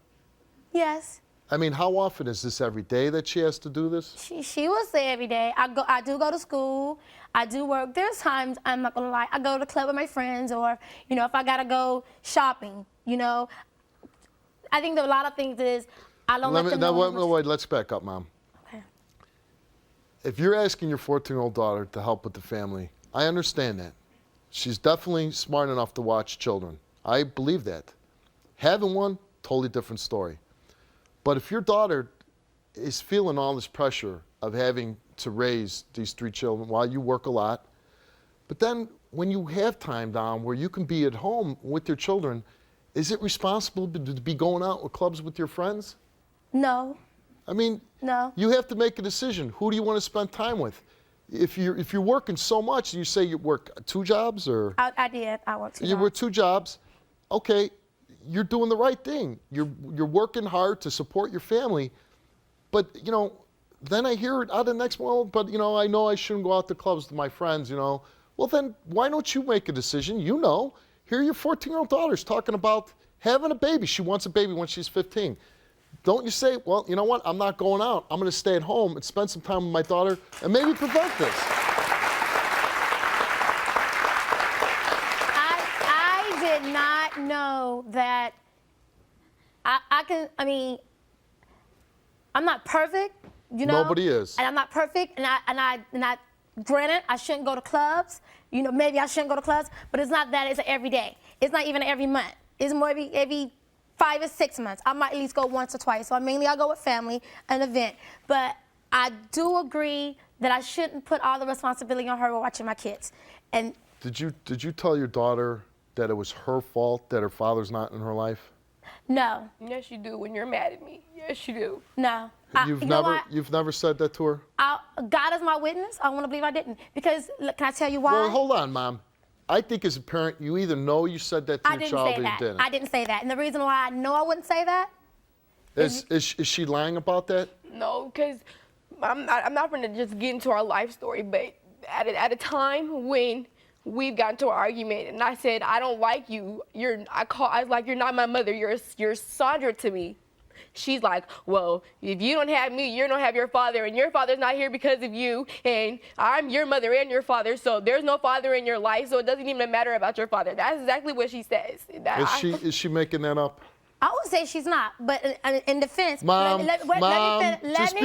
Yes.
I mean, how often is this every day that she has to do this?
She will say every day. I do go to school. I do work. There's times, I'm not gonna lie, I go to the club with my friends, or if I gotta go shopping. I think that a lot of things is I don't let them know.
Wait, let's back up, Mom.
Okay.
If you're asking your 14-year-old daughter to help with the family, I understand that. She's definitely smart enough to watch children. I believe that. Having one, totally different story. But if your daughter is feeling all this pressure of having to raise these 3 children while you work a lot, but then when you have time down where you can be at home with your children, is it responsible to be going out with clubs with your friends?
No.
I mean,
no.
You have to make a decision. Who do you want to spend time with? If you're working so much, you say you work 2 jobs, or
I did. I worked 2 jobs.
You work 2 jobs. Okay, you're doing the right thing. You're working hard to support your family, but then I hear it out of the next one. But I know I shouldn't go out to clubs with my friends. Well, then why don't you make a decision? Here your 14-year-old daughter's talking about having a baby. She wants a baby when she's 15. Don't you say, well, you know what? I'm not going out. I'm going to stay at home and spend some time with my daughter and maybe prevent this.
I did not know that I'm not perfect, you know.
Nobody is.
And I'm not perfect, and I granted, I shouldn't go to clubs. You know, maybe I shouldn't go to clubs, but it's not that. It's every day. It's not even every month. It's more every 5 or 6 months. I might at least go once or twice. So mainly I go with family, an event. But I do agree that I shouldn't put all the responsibility on her while watching my kids. And
Did you tell your daughter that it was her fault that her father's not in her life?
no,
Yes, you do when you're mad at me. Yes, you do.
no.
You've
you know what?
never said that to her?
God is my witness. I want to believe I didn't. Because, look, can I tell you why?
Well, hold on, Mom. I think as a parent, you either know you said that to
I
your
didn't
child
say
or you
that.
didn't.
I didn't say that. And the reason why I know I wouldn't say that,
Is she lying about that?
No, because I'm not going to just get into our life story, but at a time when we've gotten to an argument and I said, I don't like you, I was like, you're not my mother, you're Sandra to me. She's like, well, if you don't have me, you don't have your father, and your father's not here because of you, and I'm your mother and your father, so there's no father in your life, so it doesn't even matter about your father. That's exactly what she says.
Is she making that up?
I would say she's not. But in defense,
Mom, let's be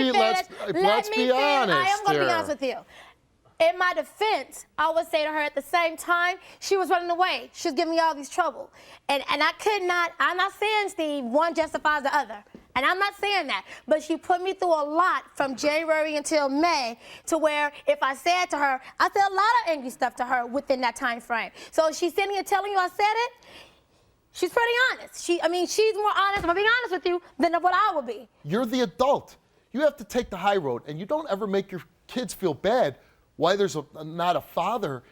honest
I am going to be
here.
honest with you. In my defense, I would say to her at the same time, she was running away. She was giving me all these trouble. And I could not, I'm not saying, Steve, one justifies the other. And I'm not saying that. But she put me through a lot from January until May to where if I said to her, I said a lot of angry stuff to her within that time frame. So she's sitting here telling you I said it. She's pretty honest. She's more honest, I'm gonna be honest with you, than what I would be.
You're the adult. You have to take the high road, and you don't ever make your kids feel bad why there's not a father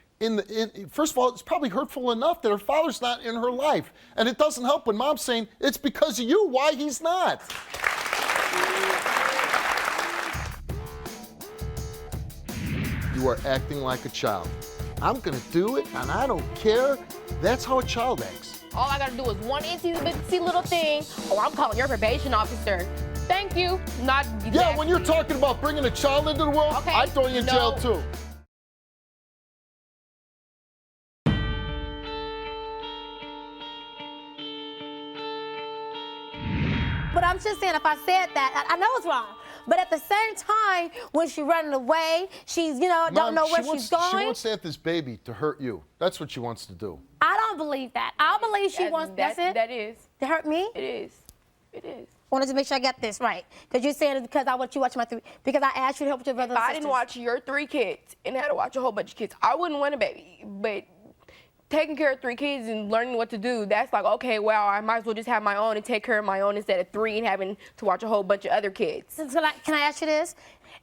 first of all, it's probably hurtful enough that her father's not in her life. And it doesn't help when mom's saying, it's because of you, why he's not. You are acting like a child. I'm gonna do it, and I don't care. That's how a child acts.
All I gotta do is one itsy little thing, or I'm calling your probation officer. Thank you. Not exactly.
Yeah, when you're talking about bringing a child into the world,
Okay,
I'd throw you in jail too.
But I'm just saying, if I said that, I know it's wrong. But at the same time, when she's running away, she's,
Mom,
don't know where she's going.
She wants to have this baby to hurt you. That's what she wants to do.
I don't believe that. I believe she wants, that's it?
That is.
To hurt me?
It is. It is.
I wanted to make sure I got this right. Because you're saying it's because I want you to watch my three, because I asked you to help with your brothers
If
and
I
sisters.
didn't watch your 3 kids and had to watch a whole bunch of kids, I wouldn't want a baby. But taking care of 3 kids and learning what to do, that's like, okay, well, I might as well just have my own and take care of my own instead of 3 and having to watch a whole bunch of other kids.
So can I ask you this?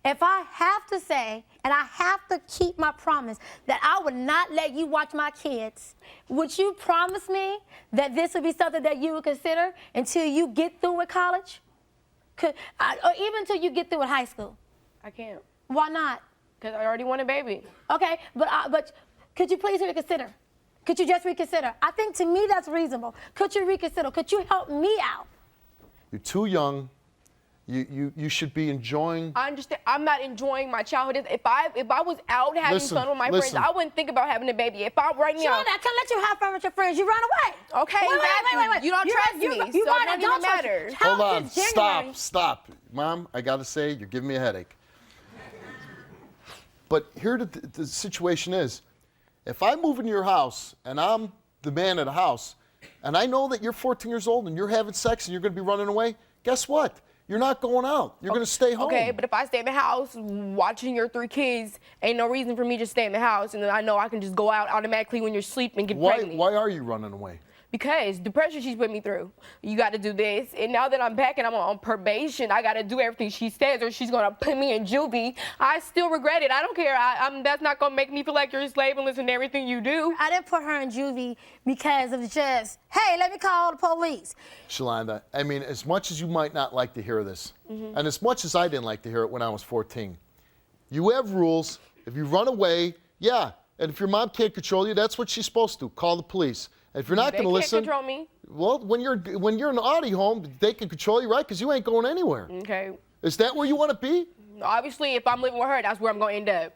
If I have to say, and I have to keep my promise, that I would not let you watch my kids, would you promise me that this would be something that you would consider until you get through with college? Or even until you get through with high school?
I can't.
Why not?
Because I already want a baby.
Okay, but could you please reconsider? Could you just reconsider? I think to me that's reasonable. Could you reconsider? Could you help me out?
You're too young. You should be enjoying.
I understand. I'm not enjoying my childhood. If I was out having fun with my friends, I wouldn't think about having a baby. If I'm right now,
I can't let you have fun with your friends. You run away.
Okay, wait. You don't trust me, so it don't even matter.
Hold on. Stop. Mom, I got to say, you're giving me a headache. But here the situation is, if I move into your house and I'm the man of the house, and I know that you're 14 years old and you're having sex and you're going to be running away, guess what? You're not going out. You're going to stay home.
Okay, but if I stay in the house watching your 3 kids, ain't no reason for me to stay in the house, and then I know I can just go out automatically when you're asleep and get pregnant.
Why are you running away?
Because the pressure she's put me through. You got to do this, and now that I'm back and I'm on probation, I got to do everything she says, or she's gonna put me in juvie. I still regret it. I don't care. That's not gonna make me feel like you're a slave and listen to everything you do.
I didn't put her in juvie because of just, hey, let me call the police.
Shalonda, I mean, as much as you might not like to hear this, and as much as I didn't like to hear it when I was 14, you have rules. If you run away, yeah, and if your mom can't control you, that's what she's supposed to. Call the police. If you're not
They
going to
can't
listen,
control me.
well, when you're in an Audi home, they can control you, right? Because you ain't going anywhere.
Okay.
Is that where you want to be?
Obviously, if I'm living with her, that's where I'm going to end up.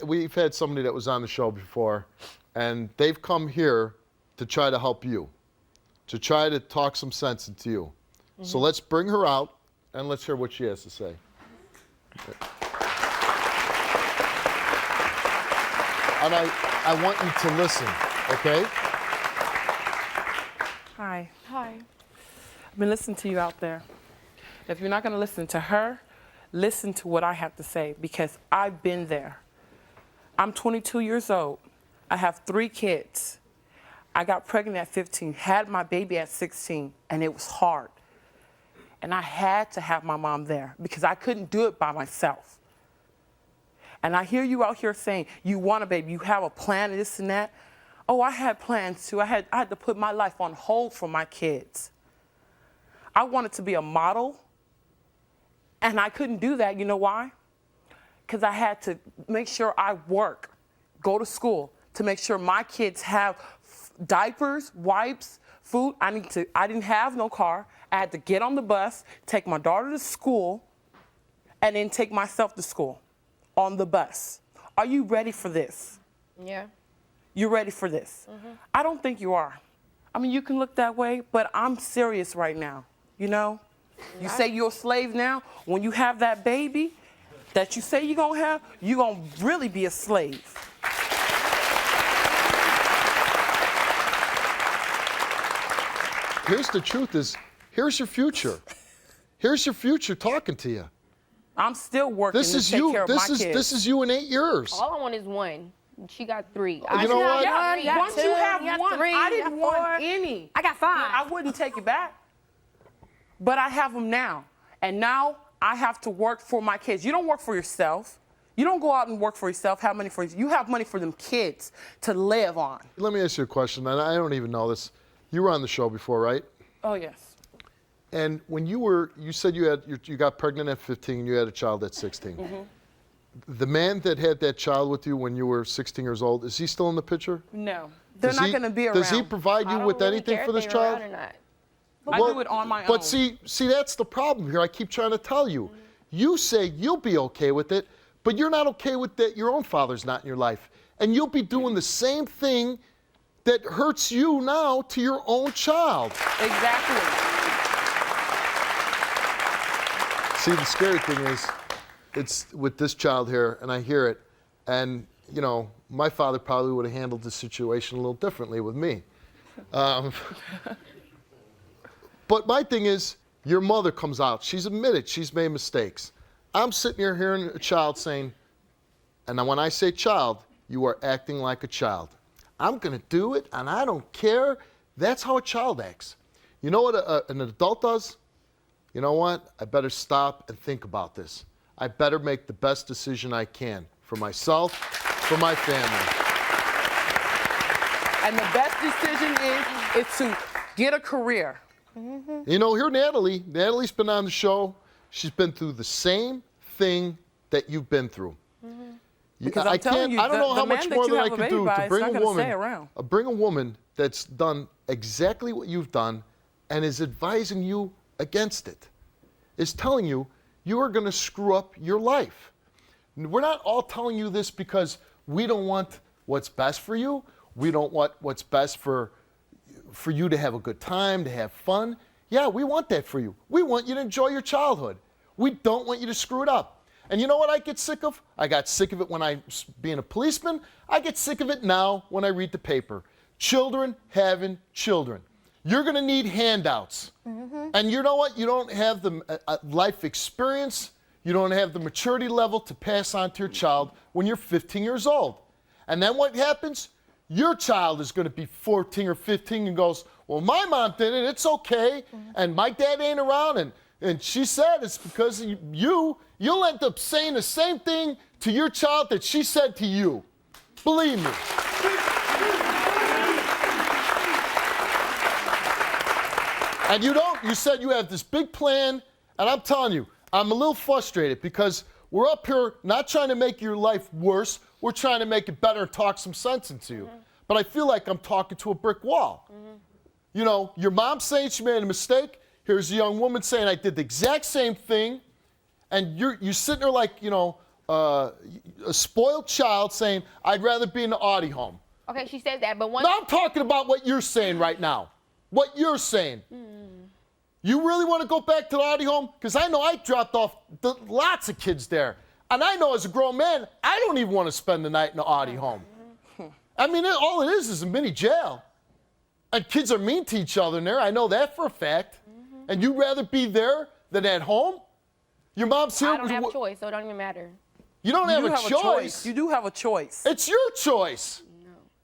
We've had somebody that was on the show before, and they've come here to try to help you, to try to talk some sense into you. So let's bring her out, and let's hear what she has to say. And I want you to listen, okay?
Hi.
Hi.
I've been listening to you out there. If you're not going to listen to her, listen to what I have to say because I've been there. I'm 22 years old. I have 3 kids. I got pregnant at 15, had my baby at 16, and it was hard. And I had to have my mom there because I couldn't do it by myself. And I hear you out here saying, you want a baby, you have a plan, this and that. Oh, I had plans too. I had to put my life on hold for my kids. I wanted to be a model, and I couldn't do that. You know why? Because I had to make sure I work, go to school, to make sure my kids have diapers, wipes, food. I didn't have no car. I had to get on the bus, take my daughter to school, and then take myself to school on the bus. Are you ready for this?
Yeah.
You're ready for this? I don't think you are. I mean, you can look that way, but I'm serious right now, you know? You say you're a slave now. When you have that baby that you say you're going to have, you're going to really be a slave.
Here's the truth is, here's your future. Here's your future talking to you.
I'm still working
This
to
is
take
you.
care of my kids.
This is you in 8 years.
All I want is one. She got 3.
You know what?
Yeah, once you have one, I didn't want
4.
any.
I got 5.
I wouldn't take it back. But I have them now. And now I have to work for my kids. You don't work for yourself. You don't go out and work for yourself, have money for yourself. You have money for them kids to live on.
Let me ask you a question, and I don't even know this. You were on the show before, right?
Oh, yes.
And when you said you got pregnant at 15, you had a child at 16. The man that had that child with you when you were 16 years old, is he still in the picture?
No. They're not going to be around.
Does he provide you with anything for this child?
Or not.
I do it on my own.
But see, that's the problem here. I keep trying to tell you. You say you'll be okay with it, but you're not okay with that. Your own father's not in your life. And you'll be doing the same thing that hurts you now to your own child.
Exactly.
See, the scary thing is, it's with this child here, and I hear it, and, you know, my father probably would have handled the situation a little differently with me. But my thing is, your mother comes out. She's admitted she's made mistakes. I'm sitting here hearing a child saying, and when I say child, you are acting like a child. I'm going to do it, and I don't care. That's how a child acts. You know what an adult does? You know what? I better stop and think about this. I better make the best decision I can for myself, for my family.
And the best decision is to get a career.
You know, here Natalie's been on the show. She's been through the same thing that you've been through.
Because I'm telling you,
I don't know how
the
much
man
more
that you
that I
have a
could
baby
do
by
to
is
bring
not
a
gonna
woman,
stay around.
bring a woman that's done exactly what you've done and is advising you against it. Is telling you you are going to screw up your life. We're not all telling you this because we don't want what's best for you. We don't want what's best for you to have a good time, to have fun. Yeah, we want that for you. We want you to enjoy your childhood. We don't want you to screw it up. And you know what I get sick of? I got sick of it when I was being a policeman. I get sick of it now when I read the paper. Children having children. You're going to need handouts. And you know what? You don't have the life experience. You don't have the maturity level to pass on to your child when you're 15 years old. And then what happens? Your child is going to be 14 or 15 and goes, well, my mom did it. It's okay. And my dad ain't around. And she said it's because of you'll end up saying the same thing to your child that she said to you. Believe me. And you said you have this big plan, and I'm telling you, I'm a little frustrated because we're up here not trying to make your life worse, we're trying to make it better and talk some sense into you. but I feel like I'm talking to a brick wall. You know, your mom saying she made a mistake. Here's a young woman saying I did the exact same thing. And you're sitting there like, you know, a spoiled child saying, I'd rather be in the Audi home.
Okay, she says that, but once.
Now I'm talking about what you're saying right now. What you're saying. You really want to go back to the Audi home? Because I know I dropped off lots of kids there. And I know as a grown man, I don't even want to spend the night in the Audi home. I mean, all it is a mini jail. And kids are mean to each other in there. I know that for a fact. And you'd rather be there than at home? Your mom's here.
I don't have a choice, so it don't even matter.
You don't have a choice.
You do have a choice.
It's your choice.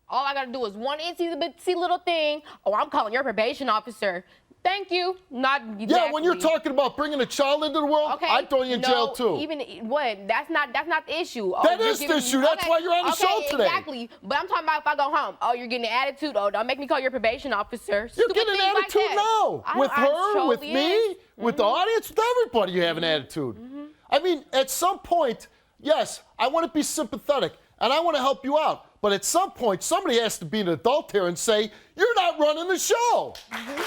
All I gotta do is one itsy little thing. Oh, I'm calling your probation officer. Thank you. Not exactly.
Yeah, when you're talking about bringing a child into the world,
Okay,
I'd throw you in jail too.
Even what? That's not the issue. Oh,
That
you're
is the
giving-
issue. That's why you're on the show today.
Exactly. But I'm talking about if I go home. Oh, you're getting an attitude. Oh, don't make me call your probation officer.
You're
Stupid
getting an
things like
attitude
that.
now. With her,
totally
with me,
is.
with the audience, with everybody, you have an attitude. I mean, at some point, yes, I want to be sympathetic and I want to help you out. But at some point, somebody has to be an adult here and say, you're not running the show.
And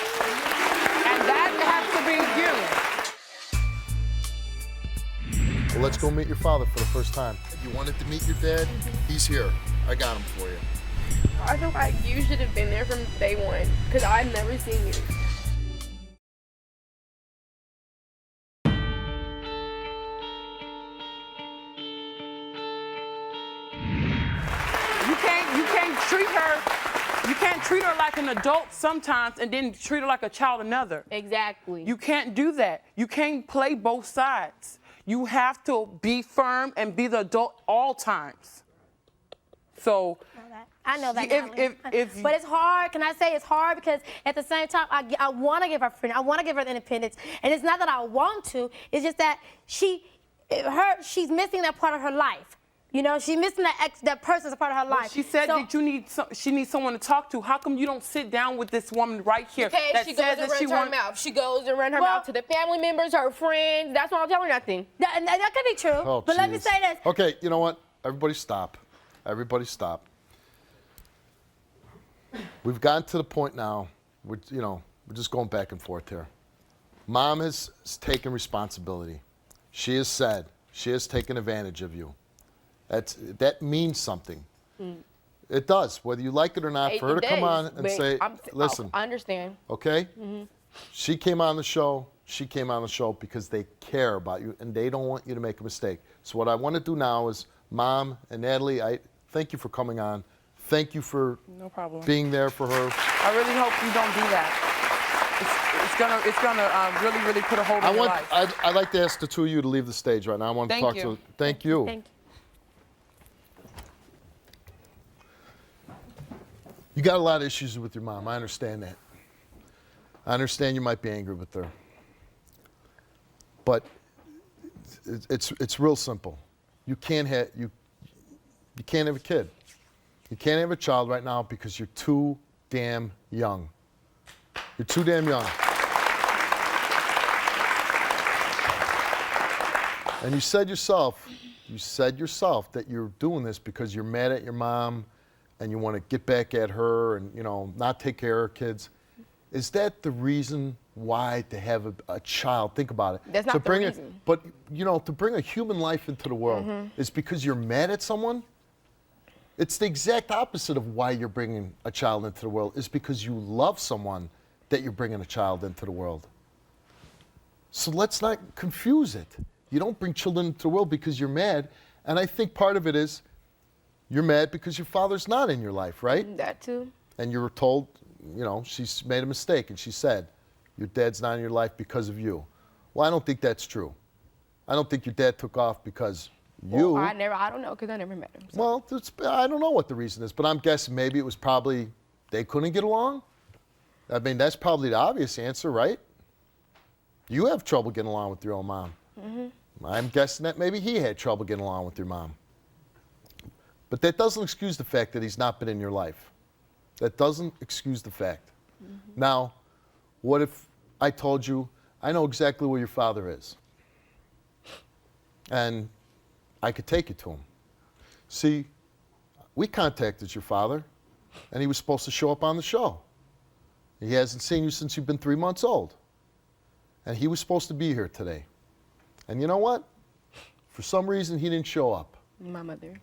that has to be you.
Well, let's go meet your father for the first time. You wanted to meet your dad? He's here. I got him for you.
I feel like you should have been there from day one, because I've never seen you.
You can't treat her like an adult sometimes and then treat her like a child another.
Exactly.
You can't do that. You can't play both sides. You have to be firm and be the adult all times. So
I know that.
if
But it's hard. Can I say it's hard because at the same time I want to give her freedom. I want to give her the independence, and it's not that I want to. It's just that she's missing that part of her life. You know, she's missing that person's a part of her life.
She said that she needs someone to talk to. How come you don't sit down with this woman right here
Okay,
that
she
says
goes and
that she
runs her
wants?
mouth. She goes and runs her mouth to the family members, her friends. That's why I'm telling her nothing.
That could be true.
Oh,
but let me
jeez.
say this.
Okay, you know what? Everybody stop. Everybody stop. We've gotten to the point now, we're just going back and forth here. Mom has taken responsibility. She has said, she has taken advantage of you. That means something. It does, whether you like it or not, for her to come on and say, listen.
I understand.
Okay? She came on the show. She came on the show because they care about you and they don't want you to make a mistake. So what I want to do now is, Mom and Natalie, I thank you for coming on. Thank you for being there for her.
I really hope you don't do that. It's gonna really, really put a hold on your life.
I'd like to ask the two of you to leave the stage right now. I want to talk to. Thank you.
Thank you.
You got a lot of issues with your mom. I understand that. I understand you might be angry with her. But it's real simple. You can't have a kid. You can't have a child right now because you're too damn young. You're too damn young. And you said yourself that you're doing this because you're mad at your mom and you want to get back at her and, not take care of her kids. Is that the reason why to have a child? Think about it.
That's not the reason.
But, to bring a human life into the world is because you're mad at someone? It's the exact opposite of why you're bringing a child into the world. It's because you love someone that you're bringing a child into the world. So let's not confuse it. You don't bring children into the world because you're mad. And I think part of it is you're mad because your father's not in your life, right?
That too.
And you were told, she's made a mistake. And she said, your dad's not in your life because of you. Well, I don't think that's true. I don't think your dad took off because you.
Well, I don't know because I never met him. So.
Well, I don't know what the reason is, but I'm guessing maybe it was probably they couldn't get along. I mean, that's probably the obvious answer, right? You have trouble getting along with your own mom. I'm guessing that maybe he had trouble getting along with your mom. But that doesn't excuse the fact that he's not been in your life. That doesn't excuse the fact. Now, what if I told you, I know exactly where your father is, and I could take you to him. See, we contacted your father. and he was supposed to show up on the show. He hasn't seen you since you've been 3 months old. And he was supposed to be here today. And you know what? For some reason, he didn't show up.
My mother.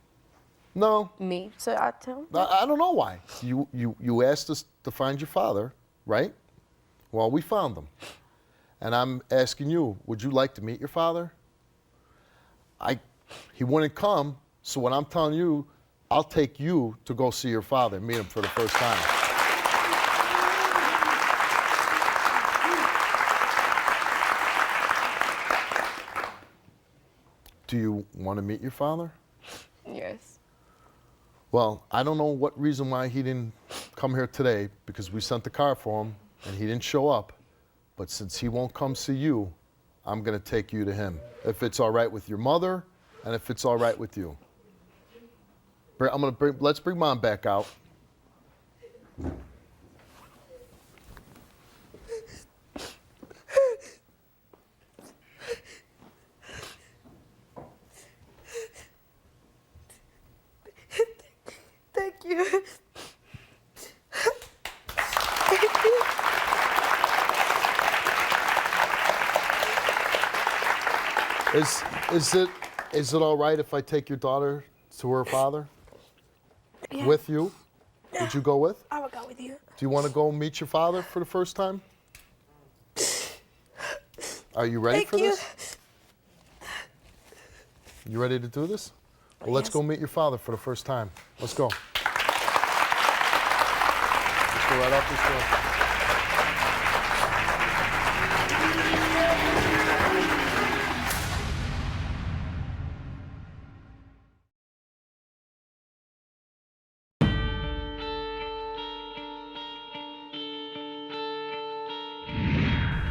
No.
Me.
So I tell him.
I don't know why. You asked us to find your father, right? Well, we found him. And I'm asking you, would you like to meet your father? He wouldn't come, so what I'm telling you, I'll take you to go see your father and meet him for the first time. Do you want to meet your father?
Yes.
Well, I don't know what reason why he didn't come here today, because we sent the car for him and he didn't show up. But since he won't come see you, I'm going to take you to him. If it's all right with your mother and if it's all right with you. Let's bring Mom back out.
Thank you.
Is it all right if I take your daughter to her father?
Yeah.
With you? Would you go with?
I will go with you.
Do you want to go meet your father for the first time? Are you ready for this? You ready to do this? Well, let's go meet your father for the first time. Let's go. Let's go right out this door.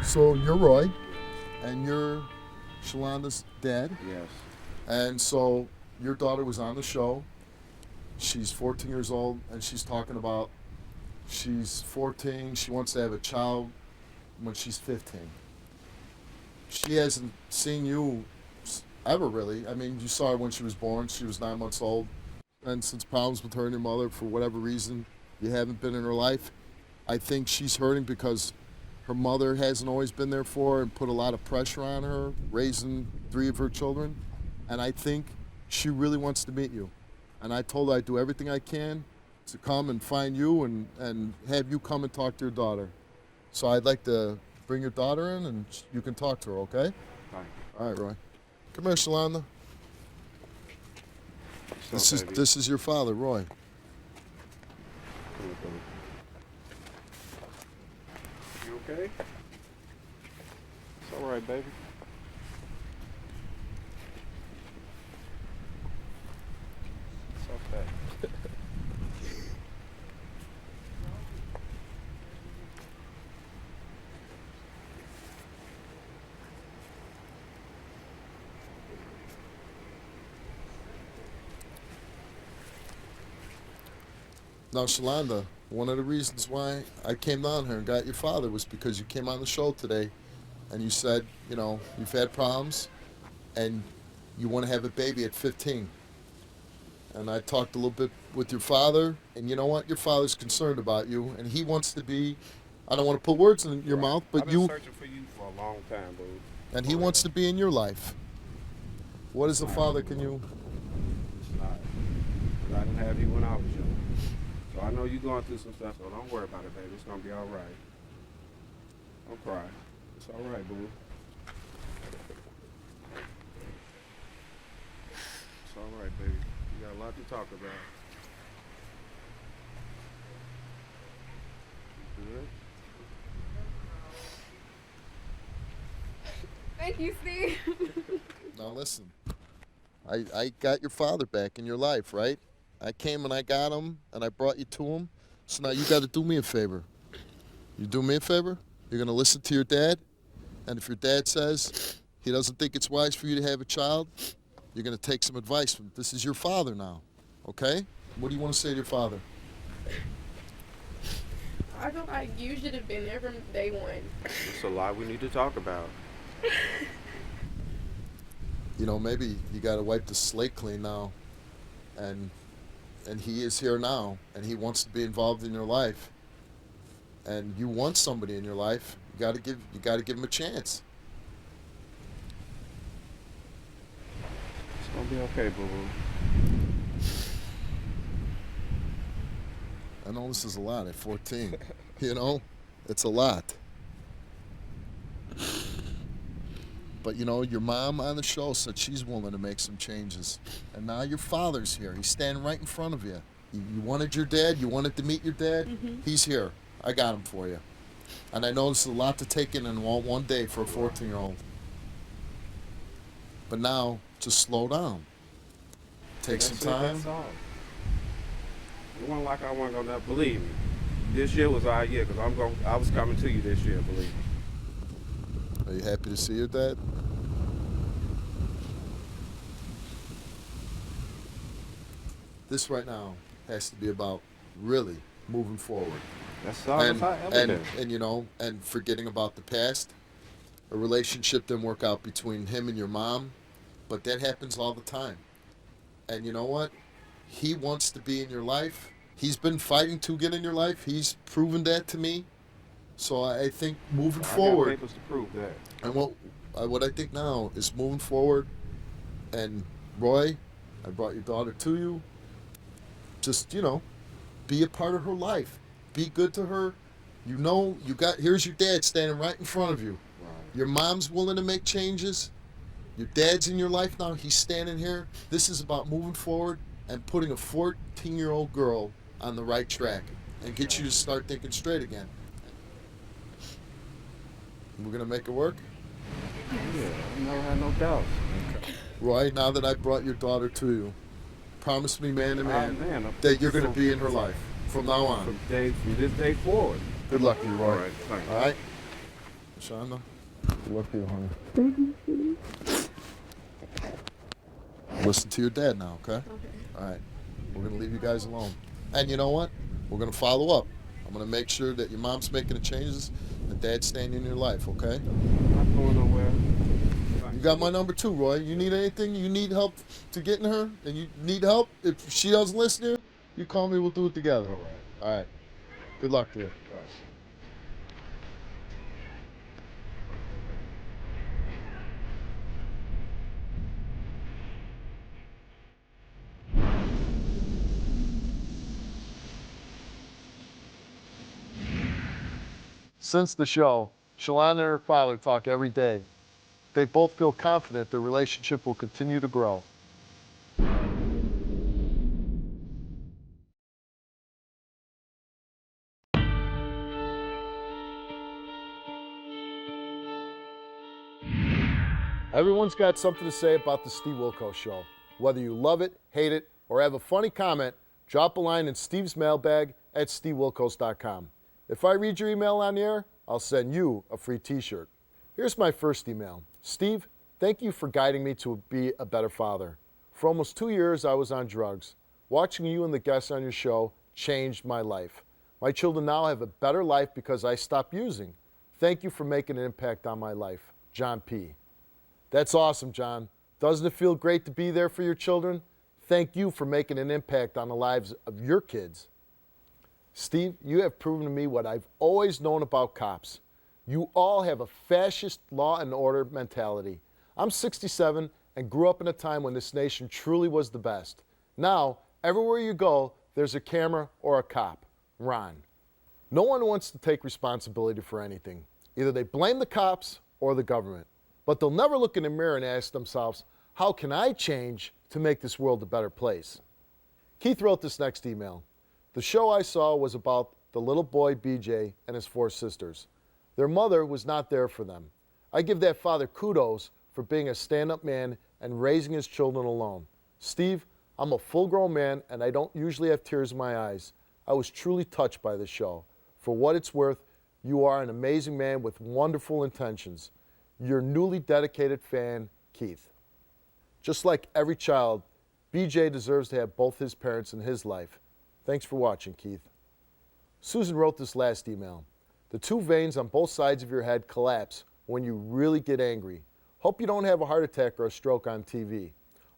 So you're Roy, and you're Shalonda's dad.
Yes.
And so your daughter was on the show. She's 14 years old, and she's talking about she's 14. She wants to have a child when she's 15. She hasn't seen you ever, really. I mean, you saw her when she was born. She was 9 months old. And since problems with her and your mother, for whatever reason, you haven't been in her life. I think she's hurting because her mother hasn't always been there for her and put a lot of pressure on her, raising 3 of her children. And I think she really wants to meet you. And I told her I'd do everything I can to come and find you and have you come and talk to your daughter. So I'd like to bring your daughter in and you can talk to her, okay?
Fine.
All right, Roy. Come here, Shalonda. This is your father, Roy.
You okay? It's all right, baby. It's okay.
Now, Shalonda, one of the reasons why I came down here and got your father was because you came on the show today and you said, you know, you've had problems and you want to have a baby at 15. And I talked a little bit with your father, and you know what? Your father's concerned about you, and he wants to be, I don't want to put words in your mouth, but
I've been searching for you for a long time, boo.
and he wants to be in your life. What is a father can you?
It's not. 'Cause I didn't have you when I was young. So I know you're going through some stuff, so don't worry about it, baby. It's going to be all right. Don't cry. It's all right, boo. It's all right, baby. You got a lot to talk about. You good?
Thank you, Steve.
Now listen, I got your father back in your life, right? I came and I got him, and I brought you to him. So now you got to do me a favor. You do me a favor? You're going to listen to your dad, and if your dad says he doesn't think it's wise for you to have a child, you're going to take some advice from him. This is your father now, okay? What do you want to say to your father?
I feel like you should have been there from day one.
It's a lot we need to talk about.
You know, maybe you got to wipe the slate clean now and and he is here now, and he wants to be involved in your life, and you want somebody in your life, you got to give him a chance.
It's gonna be okay, boo-boo.
I know this is a lot at 14. You know, it's a lot. But you know, your mom on the show said she's willing to make some changes. And now your father's here. He's standing right in front of you. You wanted your dad, you wanted to meet your dad. He's here. I got him for you. And I know this is a lot to take in one day for a 14-year-old. But now, just slow down. Take some time.
That's all. It wasn't like I wasn't gonna believe me. This year was our year because I was coming to you this year, believe me.
Are you happy to see your dad? This right now has to be about really moving forward.
That's all I ever did.
And you know, and forgetting about the past. A relationship didn't work out between him and your mom, but that happens all the time. And you know what? He wants to be in your life. He's been fighting to get in your life. He's proven that to me. So I think moving forward.
I got papers to prove that.
And what I think now is moving forward. And Roy, I brought your daughter to you. Just, you know, be a part of her life. Be good to her. You know, here's your dad standing right in front of you.
Right.
Your mom's willing to make changes. Your dad's in your life now. He's standing here. This is about moving forward and putting a 14-year-old girl on the right track and get you to start thinking straight again. We're going to make it work?
Yeah, I never had no doubts.
Roy, now that I brought your daughter to you, promise me man to man that you're going to be in her life from now on.
From this day forward.
Good luck to you, Roy.
All right, thanks.
All right? Shonda, good luck to you, honey. Listen to your dad now, okay? All right. We're going to leave you guys alone. And you know what? We're going to follow up. I'm going to make sure that your mom's making the changes and dad's staying in your life, okay?
I'm not going nowhere.
You got my number too, Roy. You need anything? You need help to getting her? And you need help? If she doesn't listen to you, you call me, we'll do it together.
All right.
All right. Good luck to you.
All right.
Since the show, Shalana and her father talk every day. They both feel confident their relationship will continue to grow. Everyone's got something to say about the Steve Wilkos Show. Whether you love it, hate it, or have a funny comment, drop a line in Steve's mailbag at stevewilkos.com. If I read your email on the air, I'll send you a free t-shirt. Here's my first email. Steve, thank you for guiding me to be a better father. For almost 2 years, I was on drugs. Watching you and the guests on your show changed my life. My children now have a better life because I stopped using. Thank you for making an impact on my life. John P. That's awesome, John. Doesn't it feel great to be there for your children? Thank you for making an impact on the lives of your kids. Steve, you have proven to me what I've always known about cops. You all have a fascist law and order mentality. I'm 67 and grew up in a time when this nation truly was the best. Now, everywhere you go, there's a camera or a cop. Ron. No one wants to take responsibility for anything. Either they blame the cops or the government. But they'll never look in the mirror and ask themselves, how can I change to make this world a better place? Keith wrote this next email. The show I saw was about the little boy BJ and his 4 sisters. Their mother was not there for them. I give that father kudos for being a stand-up man and raising his children alone. Steve, I'm a full-grown man and I don't usually have tears in my eyes. I was truly touched by this show. For what it's worth, you are an amazing man with wonderful intentions. Your newly dedicated fan, Keith. Just like every child, BJ deserves to have both his parents in his life. Thanks for watching, Keith. Susan wrote this last email. The 2 veins on both sides of your head collapse when you really get angry. Hope you don't have a heart attack or a stroke on TV.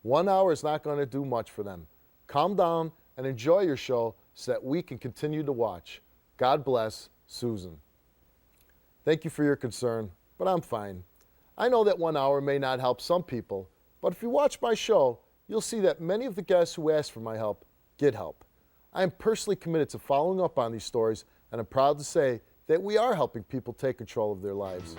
1 hour is not going to do much for them. Calm down and enjoy your show so that we can continue to watch. God bless, Susan. Thank you for your concern, but I'm fine. I know that 1 hour may not help some people, but if you watch my show, you'll see that many of the guests who ask for my help get help. I am personally committed to following up on these stories, and I'm proud to say that we are helping people take control of their lives.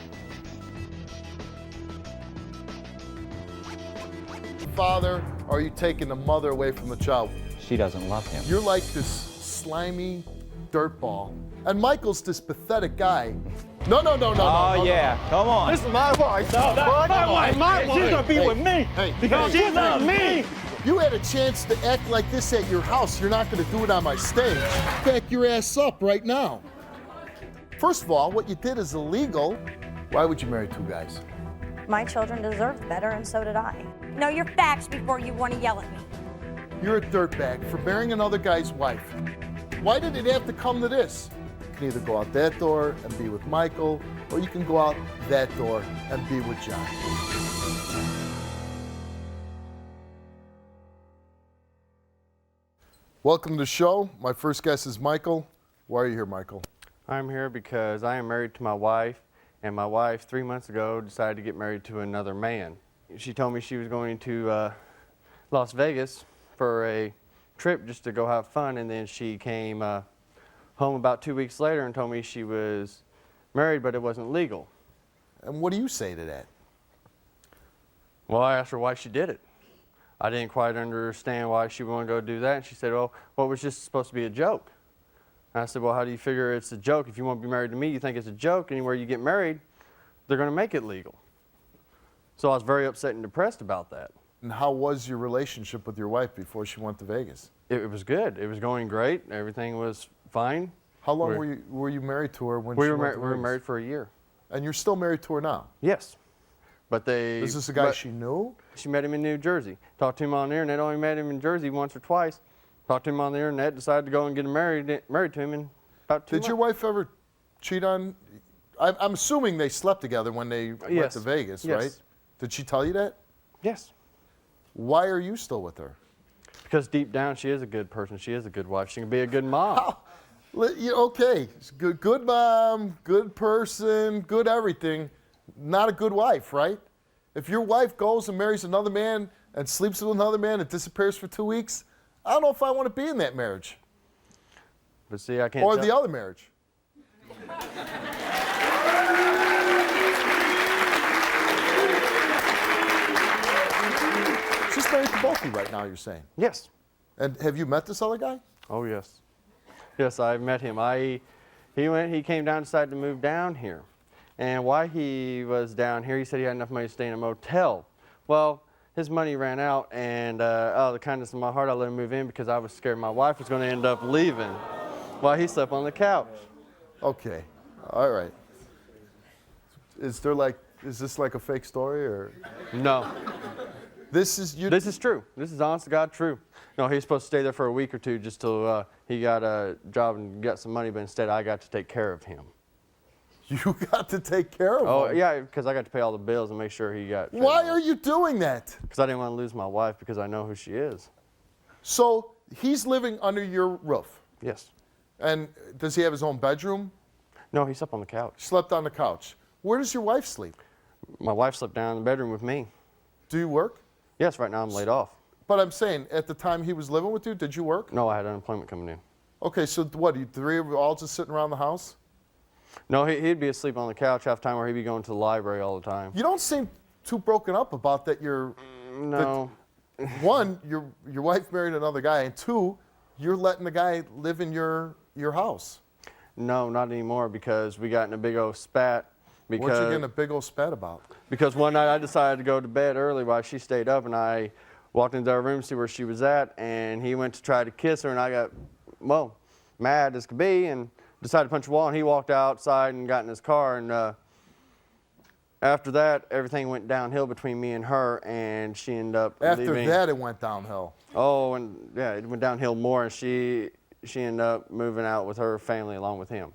Father, are you taking the mother away from the child?
She doesn't love him.
You're like this slimy dirtball. And Michael's this pathetic guy. No.
Oh, yeah. Come on.
This is my wife. No, that's my wife. My wife. She's gonna be with me.
Hey,
because she loves me.
You had a chance to act like this at your house. You're not gonna do it on my stage. Back your ass up right now. First of all, what you did is illegal. Why would you marry two guys?
My children deserved better, and so did I. Know your facts before you want to yell at me.
You're a dirtbag for marrying another guy's wife. Why did it have to come to this? You can either go out that door and be with Michael, or you can go out that door and be with John. Welcome to the show. My first guest is Michael. Why are you here, Michael?
I'm here because I am married to my wife, and my wife 3 months ago decided to get married to another man. She told me she was going to Las Vegas for a trip just to go have fun, and then she came home about 2 weeks later and told me she was married, but it wasn't legal.
And what do you say to that?
Well, I asked her why she did it. I didn't quite understand why she would want to go do that, and she said, well, it was just supposed to be a joke. And I said, well, how do you figure it's a joke? If you want to be married to me, you think it's a joke. Anywhere you get married, they're going to make it legal. So I was very upset and depressed about that.
And how was your relationship with your wife before she went to Vegas?
It was good. It was going great. Everything was fine.
How long were you married to her when she
we
went to Vegas?
We were married for a year.
And you're still married to her now?
Yes. But they...
Is this a guy she knew?
She met him in New Jersey. Talked to him on the internet. Only met him in Jersey once or twice. Talked to him on the internet. Decided to go and get him married to him in about 2 months.
Did your wife ever cheat on... I'm assuming they slept together when they went to Vegas, right? Did she tell you that?
Yes.
Why are you still with her?
Because deep down, she is a good person. She is a good wife. She can be a good mom.
Okay, good mom, good person, good everything. Not a good wife, right? If your wife goes and marries another man and sleeps with another man and disappears for 2 weeks, I don't know if I want to be in that marriage.
But see, I can't.
Or the other marriage. She's married to both of you right now, you're saying?
Yes.
And have you met this other guy?
Oh, yes. Yes, I've met him. He came down and decided to move down here. And while he was down here, he said he had enough money to stay in a motel. Well, his money ran out, and out of the kindness of my heart, I let him move in because I was scared my wife was going to end up leaving while he slept on the couch.
Okay, all right. Is this like a fake story, or?
No.
This is
true. This is honest to God true. No, he was supposed to stay there for a week or two just till he got a job and got some money, but instead I got to take care of him.
You got to take care of him?
Oh, yeah, because I got to pay all the bills and make sure he got...
Why are you doing that?
Because I didn't want to lose my wife because I know who she is.
So he's living under your roof?
Yes.
And does he have his own bedroom?
No, he slept on the couch.
Slept on the couch. Where does your wife sleep?
My wife slept down in the bedroom with me.
Do you work?
Yes, right now I'm laid off.
But I'm saying, at the time he was living with you, did you work?
No, I had unemployment coming in.
Okay, so what, you three of you all just sitting around the house?
No, he'd be asleep on the couch half the time, or he'd be going to the library all the time.
You don't seem too broken up about that.
No.
One, your wife married another guy, and two, you're letting the guy live in your house.
No, not anymore, because we got in a big old spat.
What you getting a big old spat about?
Because one night I decided to go to bed early while she stayed up, and I walked into our room to see where she was at, and he went to try to kiss her, and I got, well, mad as could be, and decided to punch a wall, and he walked outside and got in his car, and after that, everything went downhill between me and her, and she ended up leaving.
After that, it went downhill.
Oh, and yeah, it went downhill more, and she ended up moving out with her family along with him.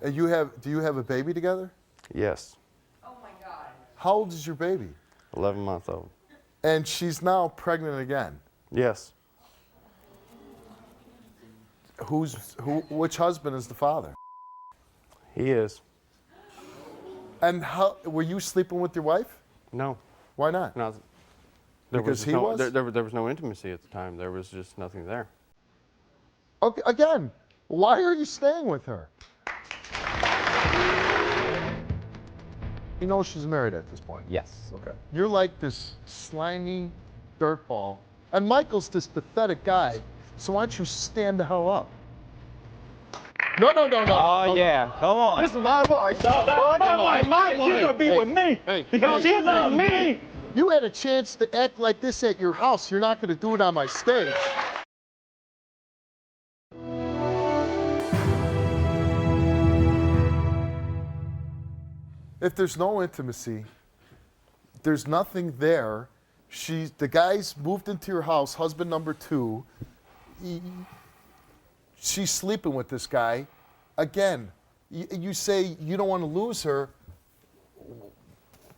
And do you have a baby together?
Yes.
Oh my God.
How old is your baby?
11-month-old.
And she's now pregnant again.
Yes.
Which husband is the father?
He is.
And how were you sleeping with your wife?
No.
Why not?
No.
Because he was?
There was no intimacy at the time. There was just nothing there.
Okay, again, why are you staying with her? You know she's married at this point.
Yes.
Okay. You're like this slimy dirtball. And Michael's this pathetic guy. So why don't you stand the hell up? No.
Oh, yeah. Come on.
This is my wife. My wife. She's gonna be with me. Because she loves me.
You had a chance to act like this at your house. You're not going to do it on my stage. If there's no intimacy, there's nothing there. The guy's moved into your house, husband number 2. She's sleeping with this guy. Again, you say you don't want to lose her.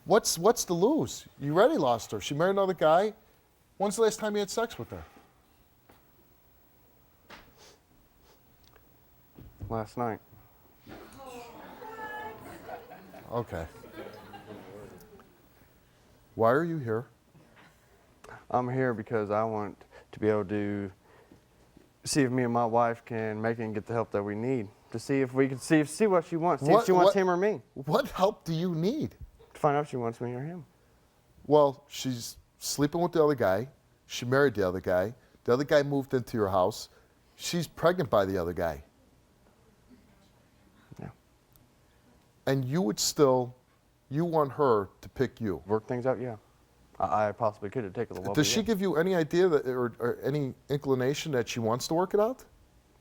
What's to lose? You already lost her. She married another guy. When's the last time you had sex with her?
Last night.
Okay. Why are you here?
I'm here because I want to be able to see if me and my wife can make it and get the help that we need. To see if we can see what she wants. See if she wants him or me.
What help do you need?
To find out if she wants me or him.
Well, she's sleeping with the other guy. She married the other guy. The other guy moved into your house. She's pregnant by the other guy.
Yeah.
And you want her to pick you.
Work things out, yeah. I possibly could have taken a little.
Does she give you any idea that, or any inclination that she wants to work it out?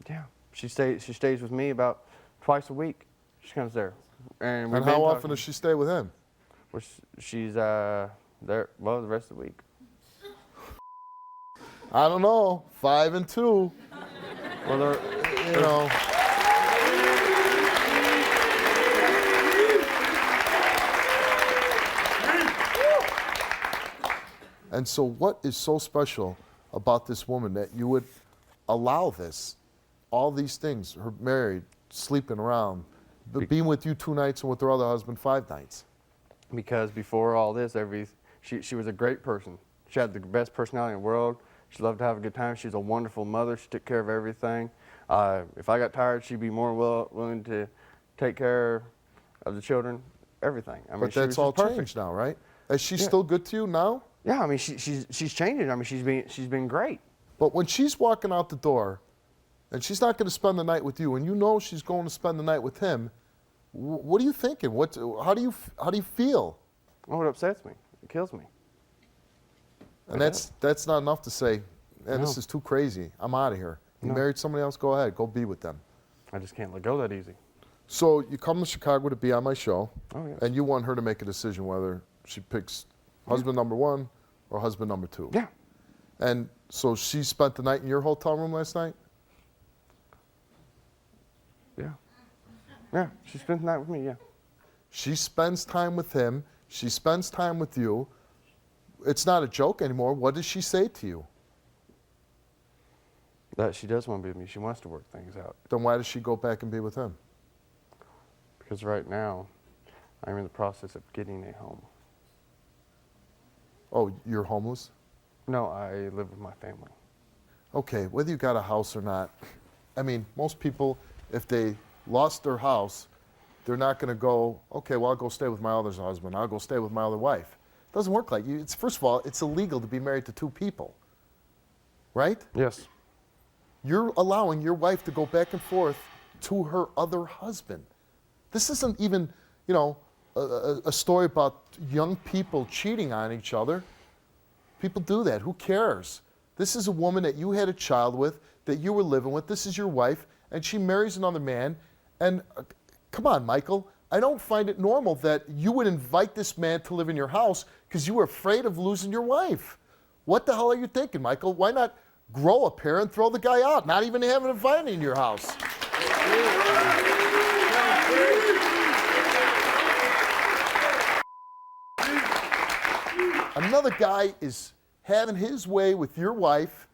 Yeah. She stays with me about twice a week. She comes there. And
how often does she stay with him?
Well, she's there, the rest of the week.
I don't know. 5 and 2.
Well,
you know. And so what is so special about this woman that you would allow this, all these things, her married, sleeping around, being with you 2 nights and with her other husband 5 nights?
Because before all this, she was a great person. She had the best personality in the world. She loved to have a good time. She was a wonderful mother. She took care of everything. If I got tired, she'd be more willing to take care of the children, everything. I mean,
But that's all changed now, right? Is she still good to you now?
Yeah, I mean, she's changing. I mean, she's been great.
But when she's walking out the door, and she's not going to spend the night with you, and you know she's going to spend the night with him, what are you thinking? How do you feel?
Oh, it upsets me. It kills me.
And that's not enough to say, man, this is too crazy. I'm out of here. You married somebody else, go ahead. Go be with them.
I just can't let go that easy.
So you come to Chicago to be on my show,
yes.
And you want her to make a decision whether she picks husband number 1 or husband number 2.
Yeah.
And so she spent the night in your hotel room last night?
Yeah. Yeah, she spent the night with me, yeah.
She spends time with him. She spends time with you. It's not a joke anymore. What does she say to you?
That she does want to be with me. She wants to work things out.
Then why does she go back and be with him?
Because right now, I'm in the process of getting a home.
Oh, you're homeless?
No, I live with my family.
Okay, whether you got a house or not, I mean, most people, if they lost their house, they're not going to go, okay, well, I'll go stay with my other husband. I'll go stay with my other wife. It doesn't work like you. First of all, it's illegal to be married to 2 people, right?
Yes.
You're allowing your wife to go back and forth to her other husband. This isn't even, a story about young people cheating on each other. People do that. Who cares? This is a woman that you had a child with, that you were living with. This is your wife, and she marries another man. And come on, Michael. I don't find it normal that you would invite this man to live in your house because you were afraid of losing your wife. What the hell are you thinking, Michael? Why not grow a pair and throw the guy out? Not even have him invited in your house. Another guy is having his way with your wife.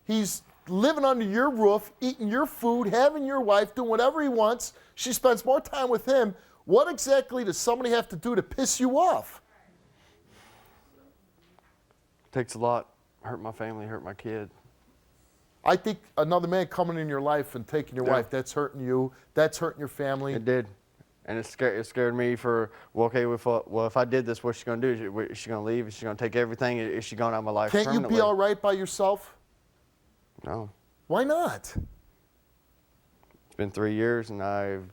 He's living under your roof, eating your food, having your wife, doing whatever he wants. She spends more time with him. What exactly does somebody have to do to piss you off?
Takes a lot. Hurt my family, hurt my kid.
I think another man coming in your life and taking your wife, that's hurting you. That's hurting your family.
It did. And it scared me for, well, okay, if I did this, what's she going to do? Is she going to leave? Is she going to take everything? Is she going out of my life
Can't you
permanently?
be all right by yourself?
No.
Why not?
It's been 3 years, and I've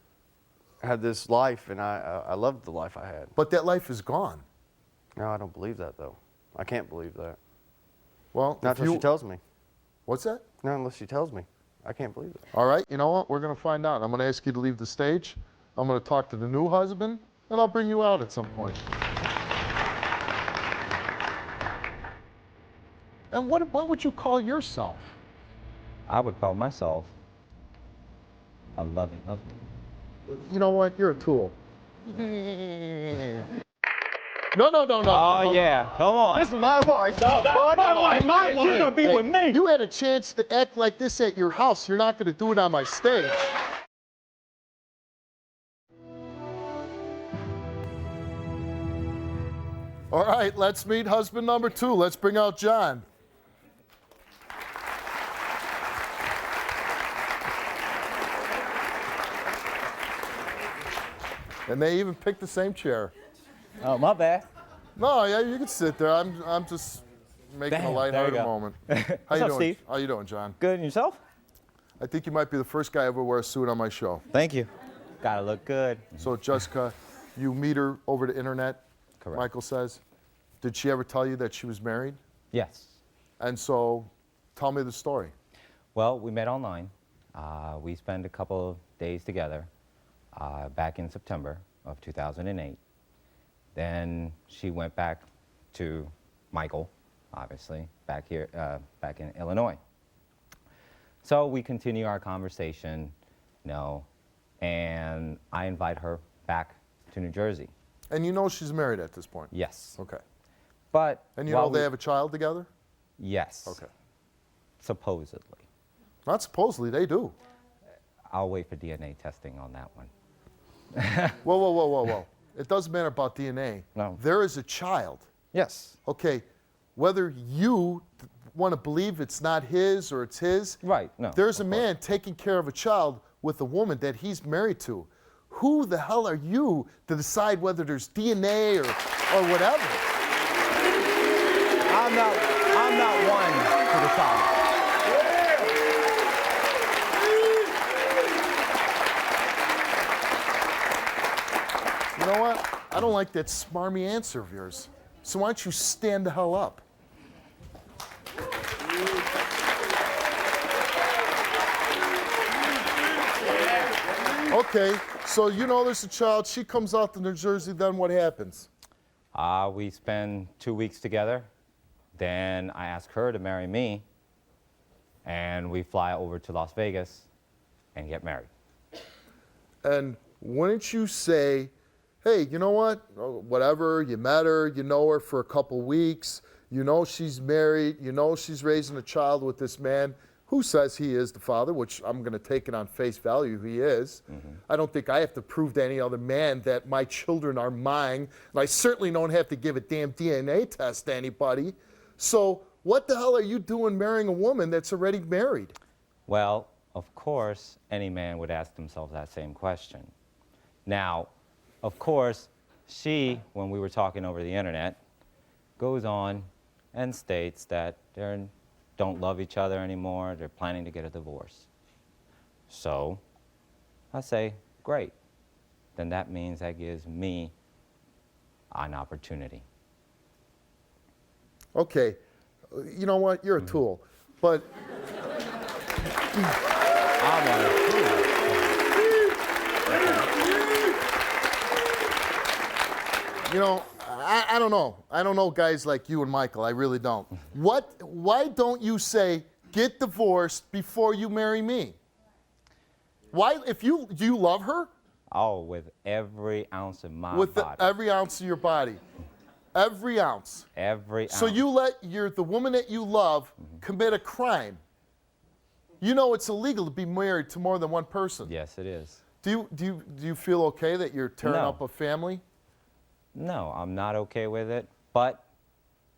had this life, and I loved the life I had.
But that life is gone.
No, I don't believe that, though. I can't believe that.
Well,
not until she tells me.
What's that?
No, unless she tells me. I can't believe it.
All right, you know what? We're going to find out. I'm going to ask you to leave the stage. I'm going to talk to the new husband, and I'll bring you out at some point. And what would you call yourself?
I would call myself a loving husband.
You know what? You're a tool. No.
Oh, yeah. Come on.
This is my wife. My wife. She's gonna be with me.
You had a chance to act like this at your house. You're not going to do it on my stage. All right, let's meet husband number 2. Let's bring out John. And they even picked the same chair.
Oh, my bad.
No, yeah, you can sit there. I'm just making a lighthearted moment. How you doing,
Steve?
How you doing, John?
Good, and yourself?
I think you might be the first guy ever to wear a suit on my show.
Thank you. Gotta look good.
So, Jessica, you meet her over the internet,
Correct.
Michael says. Did she ever tell you that she was married?
Yes.
And so, tell me the story.
Well, we met online. We spent a couple of days together back in September of 2008. Then she went back to Michael, obviously, back here, back in Illinois. So we continue our conversation, and I invite her back to New Jersey.
And you know she's married at this point?
Yes.
Okay.
But
and you know they have a child together?
Yes.
Okay.
Supposedly.
Not supposedly, they do.
I'll wait for DNA testing on that one.
Whoa. It doesn't matter about DNA.
No.
There is a child.
Yes.
Okay, whether you want to believe it's not his or it's his.
Right, no.
There's a man taking care of a child with a woman that he's married to. Who the hell are you to decide whether there's DNA or whatever?
I'm not one to decide.
You know what? I don't like that smarmy answer of yours. So why don't you stand the hell up? Okay, so you know there's a child. She comes out to New Jersey, then what happens?
We spend 2 weeks together. Then I ask her to marry me, and we fly over to Las Vegas and get married.
And wouldn't you say, hey, you know what? Whatever, you met her, you know her for a couple weeks, you know she's married, you know she's raising a child with this man who says he is the father, which I'm going to take it on face value, he is. Mm-hmm. I don't think I have to prove to any other man that my children are mine, and I certainly don't have to give a damn DNA test to anybody. So what the hell are you doing marrying a woman that's already married?
Well, of course, any man would ask themselves that same question. Now, of course, she, when we were talking over the internet, goes on and states that they don't love each other anymore, they're planning to get a divorce. So I say, great. Then that means that gives me an opportunity.
Okay, you know what? You're a tool, but
I'm a tool.
You know, I don't know. I don't know guys like you and Michael. I really don't. Why don't you say, get divorced before you marry me? Why, do you love her?
Oh, with every ounce of my
with
body.
Every ounce of your body. Every ounce.
Every ounce.
So you let the woman that you love commit a crime. You know it's illegal to be married to more than one person.
Yes, it is.
Do you feel okay that you're tearing
No.
up a family?
No, I'm not okay with it, but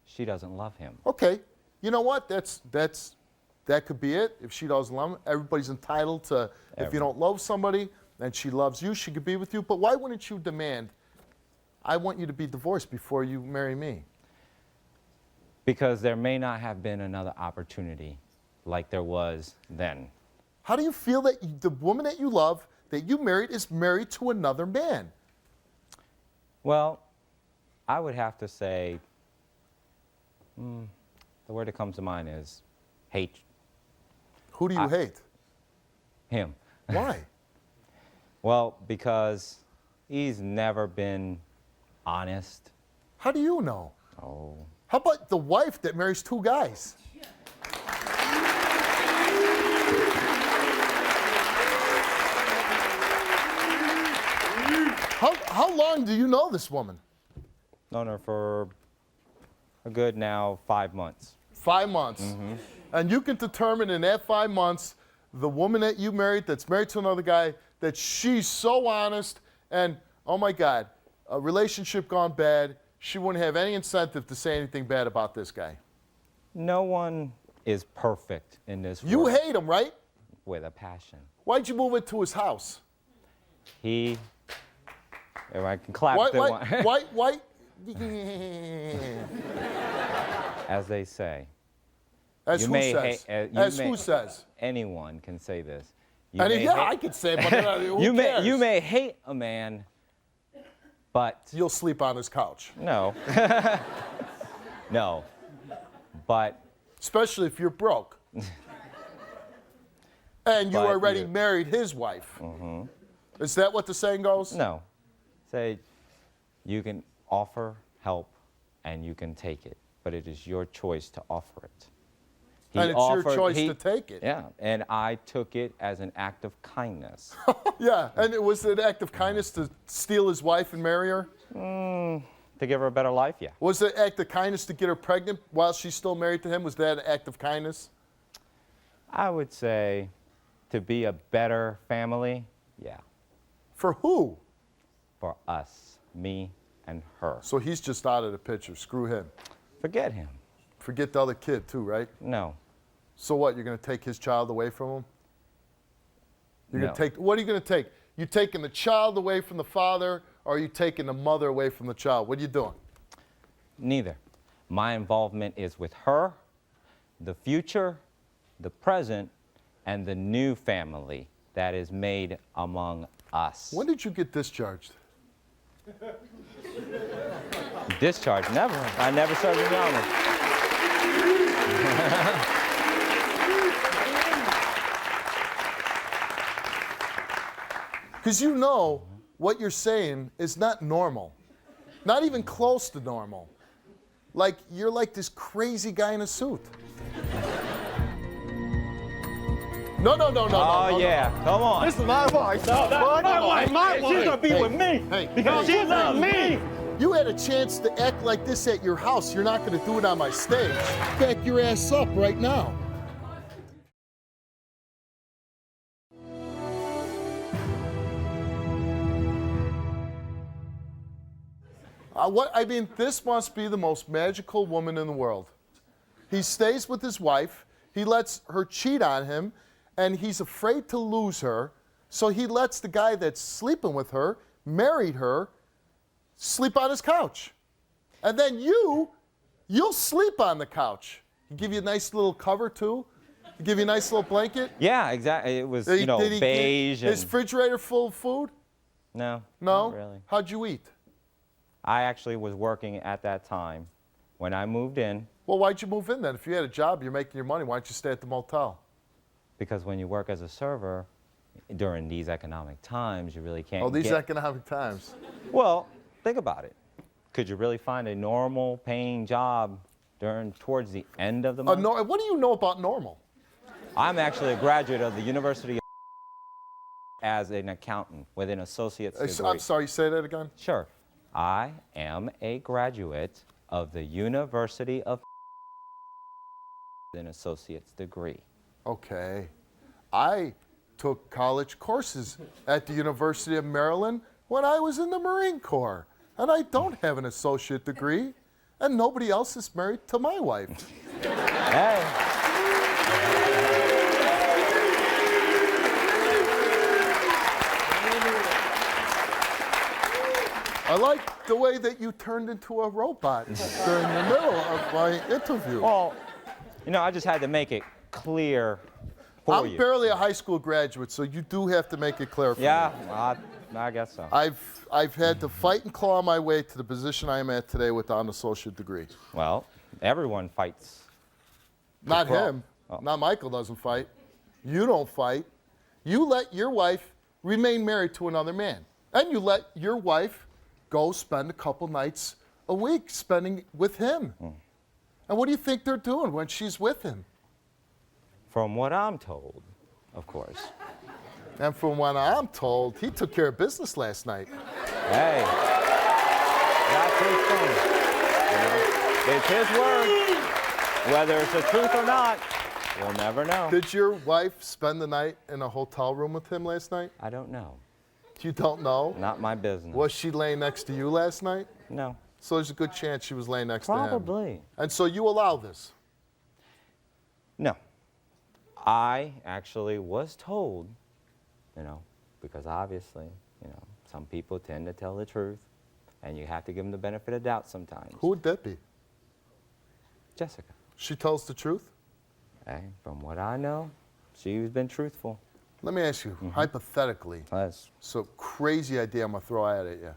she doesn't love him.
Okay. You know what? That could be it. If she doesn't love him, everybody's entitled to, if you don't love somebody and she loves you, she could be with you. But why wouldn't you demand, I want you to be divorced before you marry me?
Because there may not have been another opportunity like there was then.
How do you feel that the woman that you love, that you married, is married to another man?
Well, I would have to say, the word that comes to mind is hate.
Who do you hate?
Him.
Why?
Well, because he's never been honest.
How do you know?
Oh.
How about the wife that marries two guys? How long do you know this woman?
Known her for a good now 5 months.
5 months. And you can determine in that 5 months, the woman that you married, that's married to another guy, that she's so honest and, oh my God, a relationship gone bad, she wouldn't have any incentive to say anything bad about this guy.
No one is perfect in this world.
You hate him, right?
With a passion.
Why'd you move into his house?
He, if I can clap
Why,
the
why,
one.
why?
As they say.
As
you
who
may
says? Who says?
Anyone can say this.
I can say it, but who cares?
You may hate a man, but
you'll sleep on his couch.
No. No. But
especially if you're broke. And you already married his wife. Is that what the saying goes?
No. Say you can offer help and you can take it, but it is your choice to offer it.
And it's your choice to take it.
Yeah, and I took it as an act of kindness.
Yeah, and it was an act of kindness to steal his wife and marry her?
To give her a better life, yeah.
Was it an act of kindness to get her pregnant while she's still married to him? Was that an act of kindness?
I would say to be a better family, yeah.
For who?
For us, me and her.
So he's just out of the picture. Screw him.
Forget him.
Forget the other kid too, right?
No.
So what, you're going to take his child away from him? You're
No.
going to take, what are you going to take? You taking the child away from the father, or are you taking the mother away from the child? What are you doing?
Neither. My involvement is with her, the future, the present, and the new family that is made among us.
When did you get discharged?
Discharge? Never. I never served in the Army.
Because you know what you're saying is not normal. Not even close to normal. Like, you're like this crazy guy in a suit. No.
Oh, yeah. Come on.
This is my wife. My wife. She's gonna be with me because she loves me.
You had a chance to act like this at your house. You're not going to do it on my stage. Back your ass up right now. This must be the most magical woman in the world. He stays with his wife. He lets her cheat on him, and he's afraid to lose her. So he lets the guy that's sleeping with her, married her, sleep on his couch. And then you'll sleep on the couch. He give you a nice little cover too. He give you a nice little blanket.
Yeah, exactly. It was,
Did he
beige.
His refrigerator full of food?
No.
No?
Not really.
How'd you eat?
I actually was working at that time. When I moved in,
Well, why'd you move in then? If you had a job, you're making your money, why don't you stay at the motel?
because when you work as a server, during these economic times, you really can't
Oh, these
get...
economic times.
Well, think about it. Could you really find a normal paying job towards the end of the month?
What do you know about normal?
I'm actually a graduate of the University of as an accountant with an associate's degree.
I'm sorry, say that again?
Sure. I am a graduate of the University of an associate's degree.
Okay. I took college courses at the University of Maryland when I was in the Marine Corps. And I don't have an associate degree. And nobody else is married to my wife.
Hey.
I like the way that you turned into a robot during the middle of my interview.
Well, you know, I just had to make it clear for
I'm
you.
barely a high school graduate, so you do have to make it clear for me.
Yeah, I guess so.
I've had to fight and claw my way to the position I am at today without an associate degree.
Well, everyone fights.
Not
crawl.
him. Not Michael doesn't fight. You don't fight. You let your wife remain married to another man. And you let your wife go spend a couple nights a week spending with him. And what do you think they're doing when she's with him?
From what I'm told, of course.
And from what I'm told, he took care of business last night.
Hey, that's his thing. You know, it's his word. Whether it's the truth or not, we'll never know.
Did your wife spend the night in a hotel room with him last night?
I don't know.
You don't know?
Not my business.
Was she laying next to you last night?
No.
So there's a good chance she was laying next to him.
Probably.
And so you allow this?
No. I actually was told, you know, because obviously, you know, some people tend to tell the truth, and you have to give them the benefit of doubt sometimes.
Who would that be?
Jessica.
She tells the truth?
Hey, from what I know, she's been truthful.
Let me ask you, hypothetically,
Yes.
so crazy idea I'm going to throw out at you.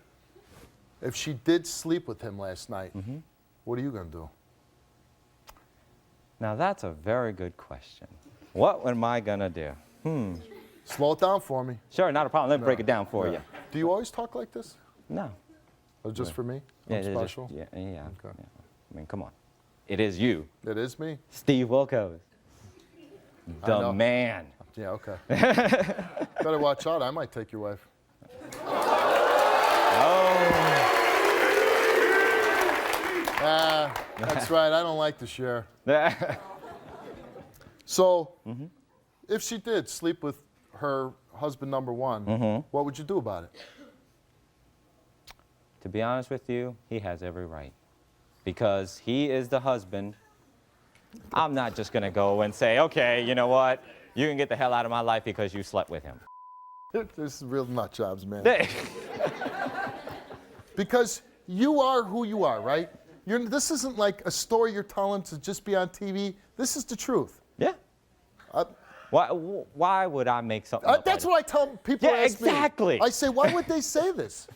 If she did sleep with him last night, what are you going to do?
Now that's a very good question. What am I gonna do?
Slow it down for me.
Sure, not a problem. Let me break it down for you.
Do you always talk like this?
No.
Or just for me?
Yeah,
I'm
it is just-
special?
yeah.
Okay.
I mean, come on. It is you,
It is me?
Steve Wilkos,
I
the
know.
man.
Yeah, okay. Better watch out. I might take your wife. That's right. I don't like to share. So, if she did sleep with her husband number one, what would you do about it?
To be honest with you, he has every right. Because he is the husband. I'm not just gonna go and say, okay, you know what? You can get the hell out of my life because you slept with him.
This is real nut jobs, man. Because you are who you are, right? This isn't like a story you're telling to just be on TV. This is the truth.
Yeah. Why would I make something up?
That's what I tell people.
Yeah,
ask
exactly.
Me. I say, why would they say this?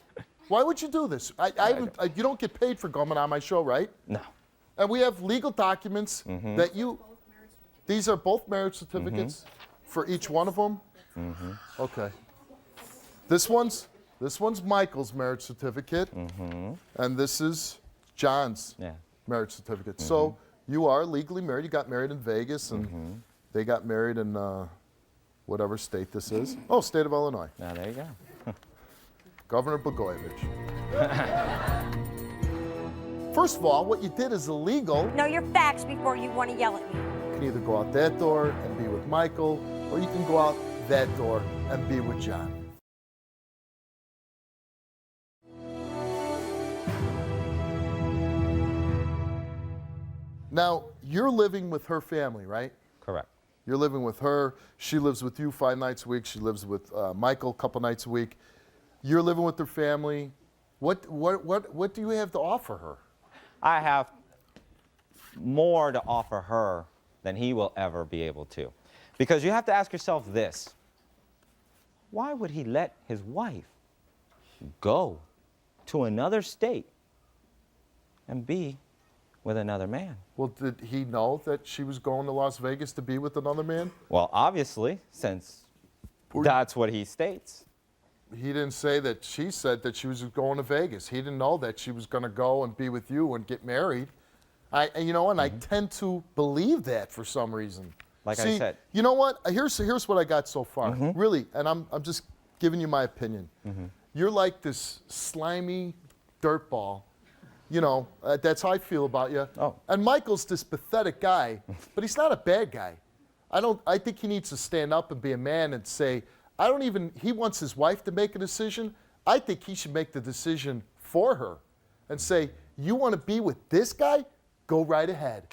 Why would you do this? You don't get paid for coming on my show, right?
No.
And we have legal documents that you. These are both marriage certificates for each one of them. Okay. This one's Michael's marriage certificate, and this is John's marriage certificate. So you are legally married. You got married in Vegas, and they got married in whatever state this is. Oh, state of Illinois.
Now there you go.
Governor Blagojevich. First of all, what you did is illegal.
Know your facts before you want to yell at me.
You can either go out that door and be with Michael, or you can go out that door and be with John. Now, you're living with her family, right?
Correct.
You're living with her. She lives with you 5 nights a week. She lives with Michael a couple nights a week. You're living with her family. What do you have to offer her?
I have more to offer her than he will ever be able to. Because you have to ask yourself this. Why would he let his wife go to another state and be with another man?
Well, did he know that she was going to Las Vegas to be with another man?
Well, obviously, since that's what he states.
He didn't say that she said that she was going to Vegas. He didn't know that she was going to go and be with you and get married. I tend to believe that for some reason.
Like
See,
I said.
You know what? Here's what I got so far. Really, and I'm just giving you my opinion. You're like this slimy dirtball. You know, that's how I feel about you.
Oh.
And Michael's this pathetic guy, but he's not a bad guy. I think he needs to stand up and be a man and say, he wants his wife to make a decision. I think he should make the decision for her and say, you want to be with this guy? Go right ahead.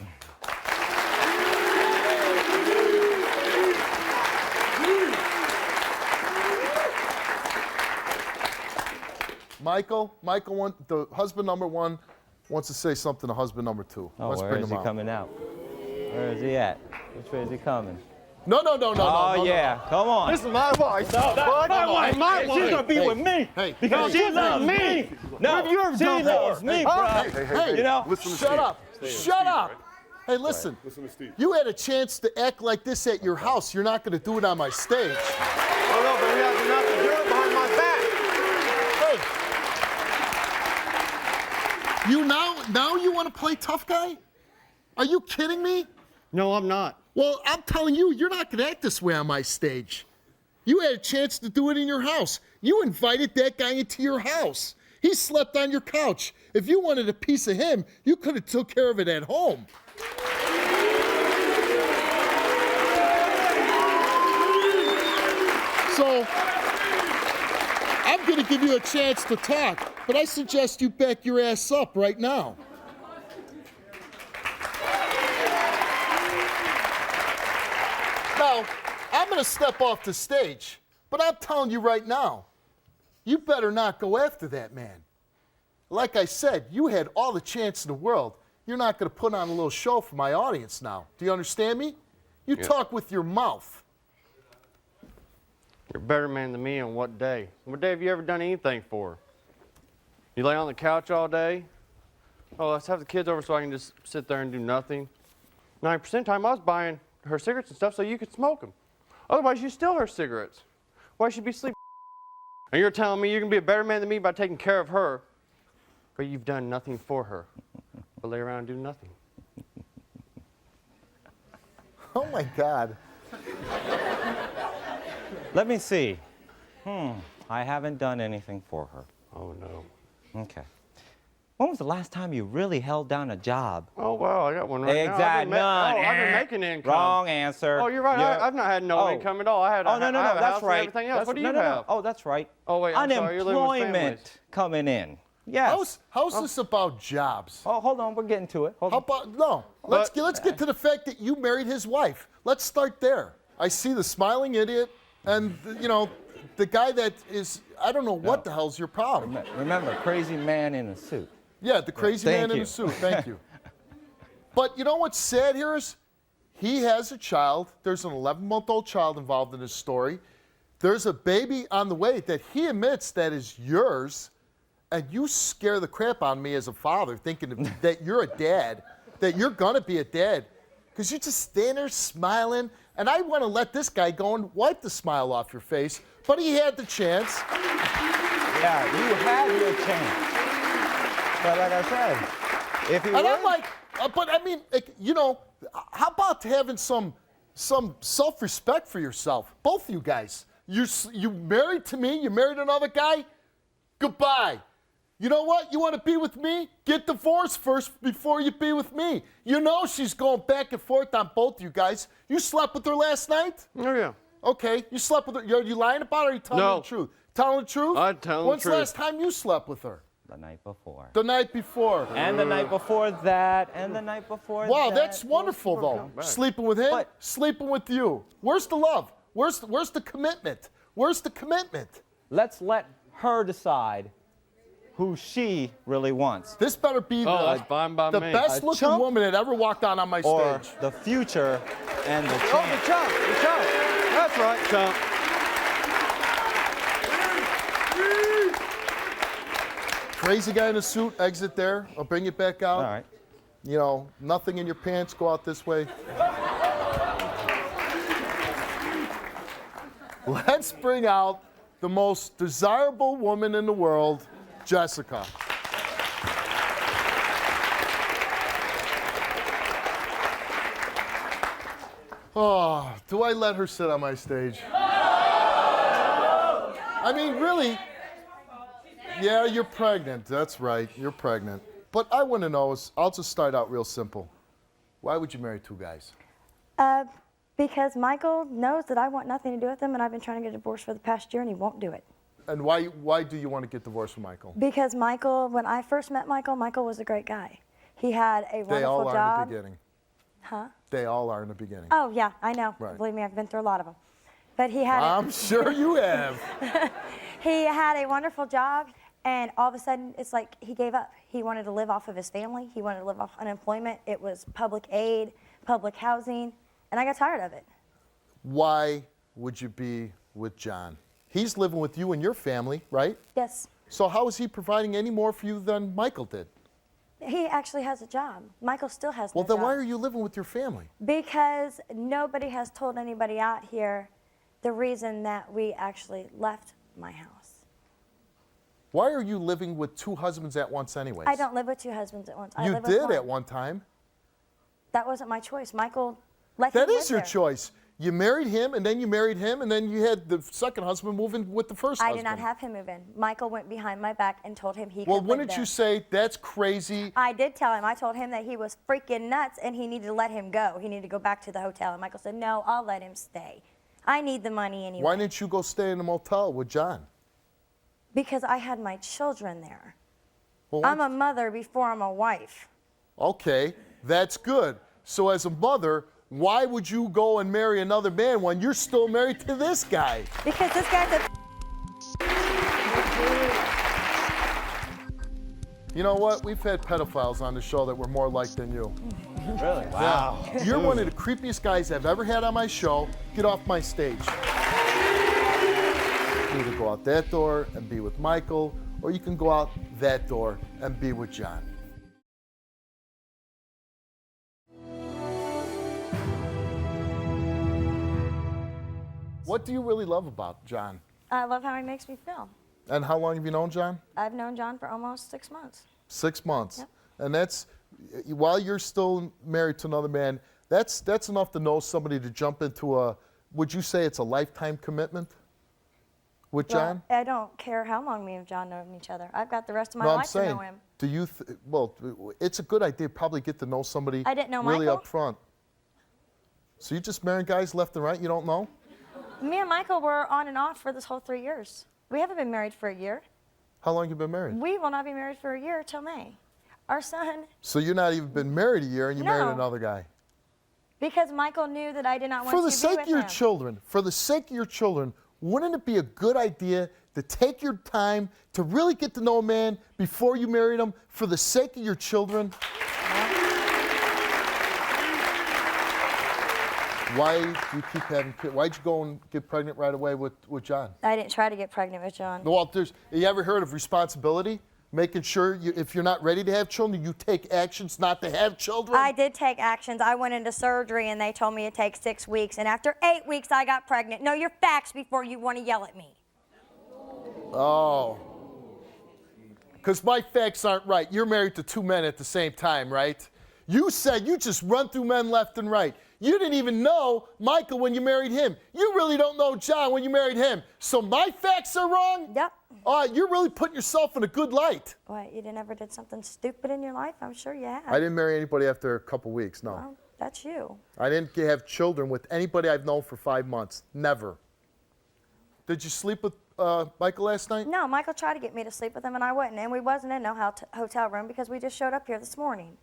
Michael, the husband number one, wants to say something to husband number two.
Oh,
Let's
where
bring
is
him
he
out.
coming out? Where is he at? Which way is he coming?
No.
Oh, yeah. Come on.
This is my wife. No,
My wife. She's gonna be with me. Because she loves me.
No, she loves me, bro.
Hey,
you know?
shut up. Shut up. Hey, listen.
Listen to Steve.
You had a chance to act like this at your house. You're not going to do it on my stage.
Oh, no, but he has enough to do it behind my back.
Hey. Now you want to play tough guy? Are you kidding me?
No, I'm not.
Well, I'm telling you, you're not going to act this way on my stage. You had a chance to do it in your house. You invited that guy into your house. He slept on your couch. If you wanted a piece of him, you could have took care of it at home. So, I'm going to give you a chance to talk, but I suggest you back your ass up right now. Now, I'm going to step off the stage, but I'm telling you right now, you better not go after that man. Like I said, you had all the chance in the world. You're not going to put on a little show for my audience now. Do you understand me? You talk with your mouth.
You're a better man than me on what day? What day have you ever done anything for? You lay on the couch all day? Oh, let's have the kids over so I can just sit there and do nothing. 90% of the time I was buying her cigarettes and stuff so you could smoke them. Otherwise, you steal her cigarettes. Why should be sleeping? And you're telling me you can be a better man than me by taking care of her, but you've done nothing for her, but lay around and do nothing.
Oh my God.
Let me see. I haven't done anything for her.
Oh, no.
Okay. When was the last time you really held down a job?
Oh, wow, I got one right now.
Exactly. None.
I've been making income.
Wrong answer.
Oh, you're right. I've not had no income at all. I had
no,
I have a
that's
house
right.
and everything else. What do you have?
No. Oh, that's right.
Oh, wait, I'm sorry. You're living with families.
Unemployment coming in. Yes.
How's this about jobs?
Oh, hold on. We're getting to it. Hold
How
on.
about, no, let's get to the fact that you married his wife. Let's start there. I see the smiling idiot and, you know, the guy that is, I don't know what the hell's your problem.
Remember, crazy man in a suit.
Yeah, the crazy man in a suit. Thank you. But you know what's sad here is he has a child. There's an 11-month-old child involved in this story. There's a baby on the way that he admits that is yours, and you scare the crap out of me as a father thinking that you're a dad, that you're going to be a dad, because you just stand there smiling, and I want to let this guy go and wipe the smile off your face, but he had the chance.
Yeah, you had your chance. But like I said, if you
and I'm like, but I mean, you know, how about having some self-respect for yourself? Both of you guys. You married to me, you married another guy, goodbye. You know what? You want to be with me? Get divorced first before you be with me. You know she's going back and forth on both of you guys. You slept with her last night?
Oh, yeah.
Okay, you slept with her. Are you lying about it or are you telling the truth? Telling the truth?
I'm telling the truth.
When's the last time you slept with her?
The night before.
The night before.
And the night before that, and the night before that.
Wow, that's wonderful, though. Sleeping with him, sleeping with you. Where's the love? Where's the commitment? Where's the commitment?
Let's let her decide who she really wants.
This better be
that's fine by
the
me.
best-looking woman that ever walked on my
Or
stage.
the future and the
Oh, the chump. The chump. That's right, chump.
Crazy guy in a suit, exit there. I'll bring you back out.
All right.
You know, nothing in your pants, go out this way. Let's bring out the most desirable woman in the world, Jessica. Oh, do I let her sit on my stage? I mean, really? Yeah, you're pregnant. That's right. You're pregnant. But I want to know is, I'll just start out real simple. Why would you marry two guys?
Because Michael knows that I want nothing to do with him, and I've been trying to get a divorce for the past year, and he won't do it.
And why do you want to get divorced from Michael?
Because Michael, when I first met Michael, Michael was a great guy. He had a wonderful
They all are
job.
in the beginning.
Huh?
They all are in the beginning.
Oh, yeah, I know.
Right.
Believe me, I've been through a lot of them. But he had
I'm sure you have.
He had a wonderful job, and all of a sudden, it's like he gave up. He wanted to live off of his family. He wanted to live off unemployment. It was public aid, public housing, and I got tired of it.
Why would you be with John? He's living with you and your family, right?
Yes.
So how is he providing any more for you than Michael did?
He actually has a job. Michael still has
Well,
no
then
job.
why are you living with your family?
Because nobody has told anybody out here the reason that we actually left my house.
Why are you living with two husbands at once anyways?
I don't live with two husbands at once. I
You
live with
did
one.
at one time.
That wasn't my choice. Michael let
That
him
is
live
your
there.
choice. You married him, and then you married him, and then you had the second husband move in with the first
I
husband.
did not have him move in. Michael went behind my back and told him he
Well,
could
wouldn't
live
you
there.
say that's crazy?
I did tell him. I told him that he was freaking nuts and he needed to let him go. He needed to go back to the hotel. And Michael said, no, I'll let him stay. I need the money anyway.
Why didn't you go stay in a motel with John?
Because I had my children there.
Well,
I'm a mother before I'm a wife.
Okay, that's good. So as a mother, why would you go and marry another man when you're still married to this guy?
Because this guy's a...
You know what? We've had pedophiles on the show that were more like than you.
Really? Wow.
Yeah. You're one of the creepiest guys I've ever had on my show. Get off my stage. You either go out that door and be with Michael, or you can go out that door and be with John. What do you really love about John?
I love how he makes me feel.
And how long have you known John?
I've known John for almost 6 months.
6 months.
Yep.
And that's, while you're still married to another man, that's enough to know somebody to jump into a, would you say it's a lifetime commitment with John?
Well, I don't care how long me and John know each other. I've got the rest of my
No, I'm
life
saying,
to know him.
do you, well, it's a good idea to probably get to know somebody
I didn't know
really
Michael.
up front. So you just marrying guys left and right you don't know?
Me and Michael were on and off for this whole 3 years. We haven't been married for a year.
How long you been married?
We will not be married for a year till May. Our son,
So you're not even been married a year and you married
No.
another guy?
because Michael knew that I did not want
For the
to be
sake
with
of your
him.
children, for the sake of your children, wouldn't it be a good idea to take your time to really get to know a man before you married him for the sake of your children? Why do you keep having kids? Why'd you go and get pregnant right away with John?
I didn't try to get pregnant with John.
Well, you ever heard of responsibility? Making sure if you're not ready to have children, you take actions not to have children?
I did take actions. I went into surgery and they told me it takes 6 weeks. And after 8 weeks, I got pregnant. Know your facts before you want to yell at me.
Oh. Because my facts aren't right. You're married to 2 men at the same time, right? You said you just run through men left and right. You didn't even know Michael when you married him. You really don't know John when you married him. So my facts are wrong?
Yep.
You're really putting yourself in a good light.
What, you never did something stupid in your life? I'm sure you have.
I didn't marry anybody after a couple weeks, no.
Well, that's you.
I didn't have children with anybody I've known for 5 months. Never. Did you sleep with Michael last night?
No, Michael tried to get me to sleep with him and I wouldn't. And we wasn't in no hotel room because we just showed up here this morning.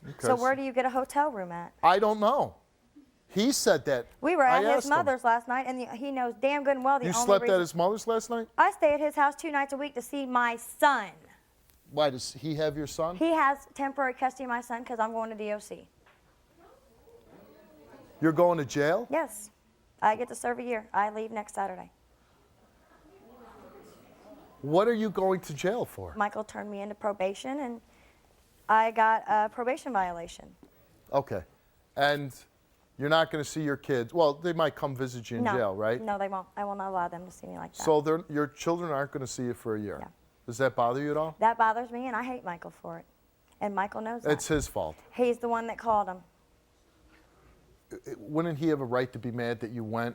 Okay.
So where do you get a hotel room at?
I don't know. He said that.
We were
I
at his
asked him.
mother's last night, and he knows damn good and well the
You
only
slept
reason
at his mother's last night?
I stay at his house 2 nights a week to see my son.
Why, does he have your son?
He has temporary custody of my son because I'm going to DOC.
You're going to jail?
Yes. I get to serve a year. I leave next Saturday.
What are you going to jail for?
Michael turned me into probation, and I got a probation violation.
Okay. And you're not going to see your kids. Well, they might come visit you in
No.
jail, right?
No, they won't. I will not allow them to see me like that.
So your children aren't going to see you for a year?
No.
Does that bother you at all?
That bothers me, and I hate Michael for it. And Michael knows that.
It's his fault.
He's the one that called him.
Wouldn't he have a right to be mad that you went,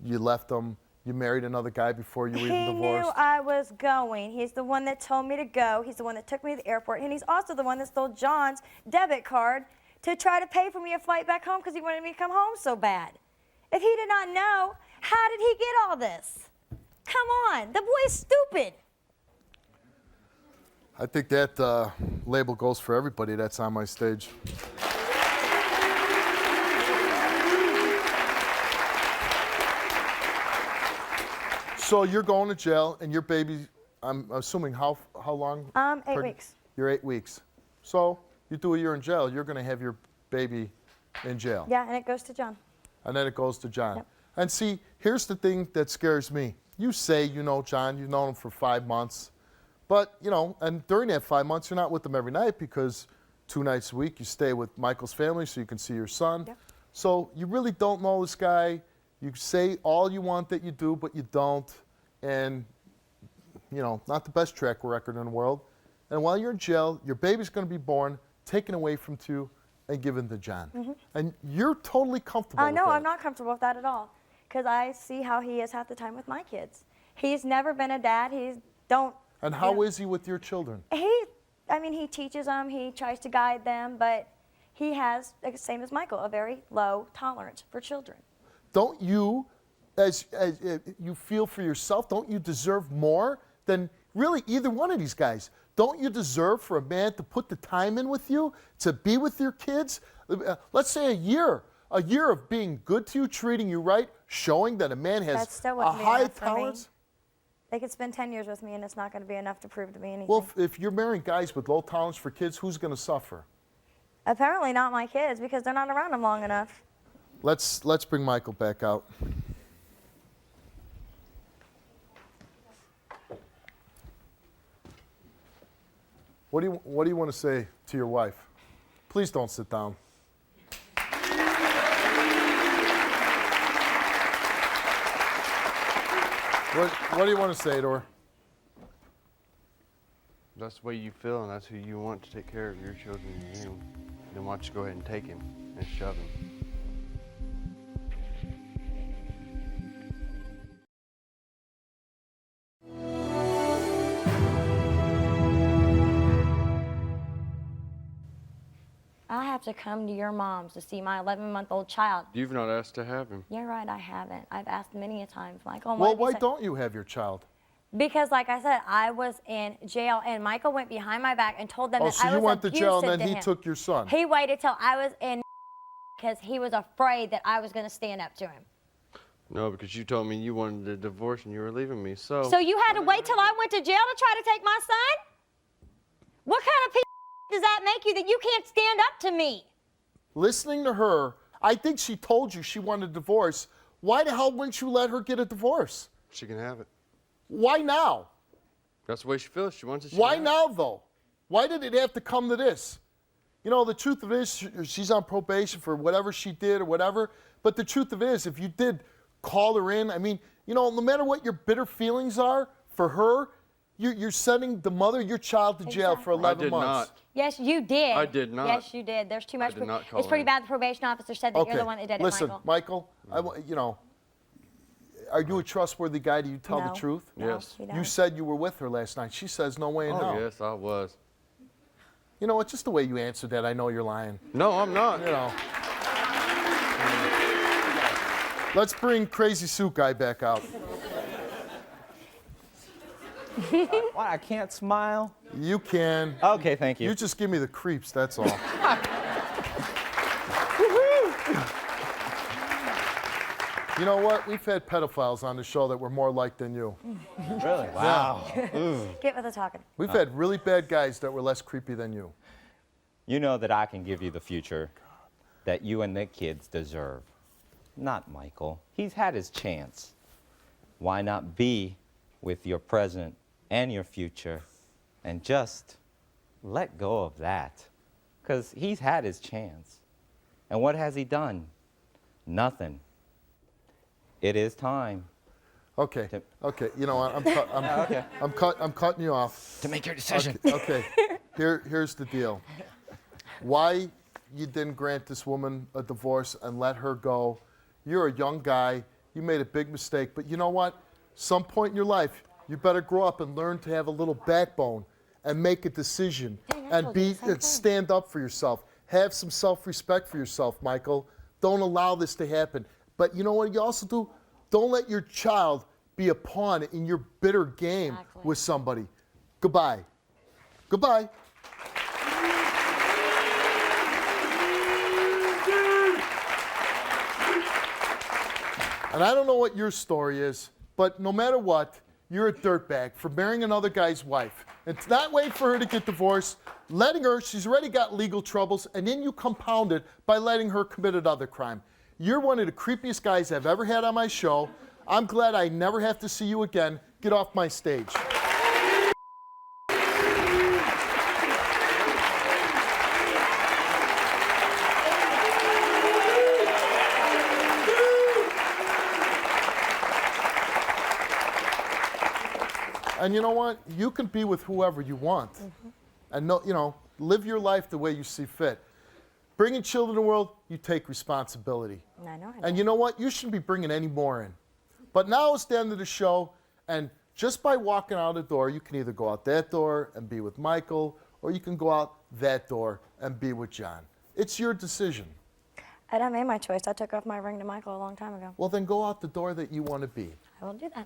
you left him, you married another guy before you were even
He
divorced?
knew I was going. He's the one that told me to go. He's the one that took me to the airport. And he's also the one that stole John's debit card to try to pay for me a flight back home because he wanted me to come home so bad. If he did not know, how did he get all this? Come on, the boy's stupid.
I think that label goes for everybody that's on my stage. So you're going to jail, and your baby, I'm assuming how long?
8 weeks.
You're 8 weeks. So you do a year in jail, you're going to have your baby in jail.
Yeah, and it goes to John.
And then it goes to John.
Yep.
And see, here's the thing that scares me. You say you know John, you've known him for 5 months. But, you know, and during that 5 months, you're not with them every night because 2 nights a week you stay with Michael's family so you can see your son.
Yep.
So you really don't know this guy. You say all you want that you do, but you don't. And, you know, not the best track record in the world. And while you're in jail, your baby's going to be born, taken away from you, and given to John.
Mm-hmm.
And you're totally comfortable with
No,
that.
I'm not comfortable with that at all. Because I see how he is half the time with my kids. He's never been a dad.
And how is he with your children?
He teaches them, he tries to guide them, but he has, same as Michael, a very low tolerance for children.
Don't you, as you feel for yourself, don't you deserve more than really either one of these guys? Don't you deserve for a man to put the time in with you, to be with your kids? Let's say a year of being good to you, treating you right, showing that a man has
That still
a
wouldn't be
high
enough for me.
tolerance?
They could spend 10 years with me and it's not going to be enough to prove to me anything.
Well, if you're marrying guys with low tolerance for kids, who's going to suffer?
Apparently not my kids because they're not around them long enough.
Let's bring Michael back out. What do you want to say to your wife? Please don't sit down. What do you want to say to her?
That's the way you feel, and that's who you want to take care of your children and you. Then why don't you go ahead and take him and shove him?
I have to come to your mom's to see my 11-month-old child.
You've not asked to have him.
You're right, I haven't. I've asked many a times, Michael.
Well, why don't you have your child?
Because, like I said, I was in jail, and Michael went behind my back and told them that I was
so you went to jail and
abusive
then
to
he
him.
took your son.
He waited till I was in because he was afraid that I was going to stand up to him.
No, because you told me you wanted a divorce and you were leaving me, so...
So you had to wait till I went to jail to try to take my son? What kind of piece of does that make you that you can't stand up to me?
Listening to her, I think she told you she wanted a divorce. Why the hell wouldn't you let her get a divorce?
She can have it.
Why now?
That's the way she feels. She wants it.
Why now, though? Why did it have to come to this? You know, the truth of it is, she's on probation for whatever she did or whatever. But the truth of it is, if you did call her in, I mean, you know, no matter what your bitter feelings are for her, you're sending the mother of your child to jail for 11 months.
I did not.
Yes, you did.
I did not.
Yes, you did. There's too much.
did not call
It's pretty
her.
bad. The probation officer said that you're the one that did
Listen,
it, Michael.
you know, are you a trustworthy guy? Do you tell the
No.
truth?
No,
Yes.
he
You
does.
said you were with her last night. She says no way in hell.
Oh, yes, I was.
You know, it's just the way you answered that. I know you're lying.
No, I'm not.
You know. Let's bring Crazy Suit Guy back out.
What, I can't smile?
You can.
Okay, thank you.
You just give me the creeps, that's all. You know what? We've had pedophiles on the show that were more like than you.
Really? Wow.
Get with the talking.
We've had really bad guys that were less creepy than you.
You know that I can give you the future that you and the kids deserve. Not Michael. He's had his chance. Why not be with your present and your future and just let go of that? Because he's had his chance. And what has he done? Nothing. It is time.
Okay. Okay. You know what? I'm cutting you off.
To make your decision.
Okay. Here's the deal. Why you didn't grant this woman a divorce and let her go? You're a young guy. You made a big mistake. But you know what? Some point in your life, you better grow up and learn to have a little backbone and make a decision and stand up for yourself. Have some self-respect for yourself, Michael. Don't allow this to happen. But you know what you also do? Don't let your child be a pawn in your bitter game with somebody. Goodbye. Goodbye. And I don't know what your story is, but no matter what, you're a dirtbag for marrying another guy's wife. And not wait for her to get divorced, letting her, she's already got legal troubles, and then you compound it by letting her commit another crime. You're one of the creepiest guys I've ever had on my show. I'm glad I never have to see you again. Get off my stage. And you know what? You can be with whoever you want. And no, you know, live your life the way you see fit. Bringing children to the world, you take responsibility.
I know.
And you know what? You shouldn't be bringing any more in. But now it's the end of the show, and just by walking out the door, you can either go out that door and be with Michael, or you can go out that door and be with John. It's your decision.
I made my choice. I took off my ring to Michael a long time ago.
Well, then go out the door that you want to be.
I will do that.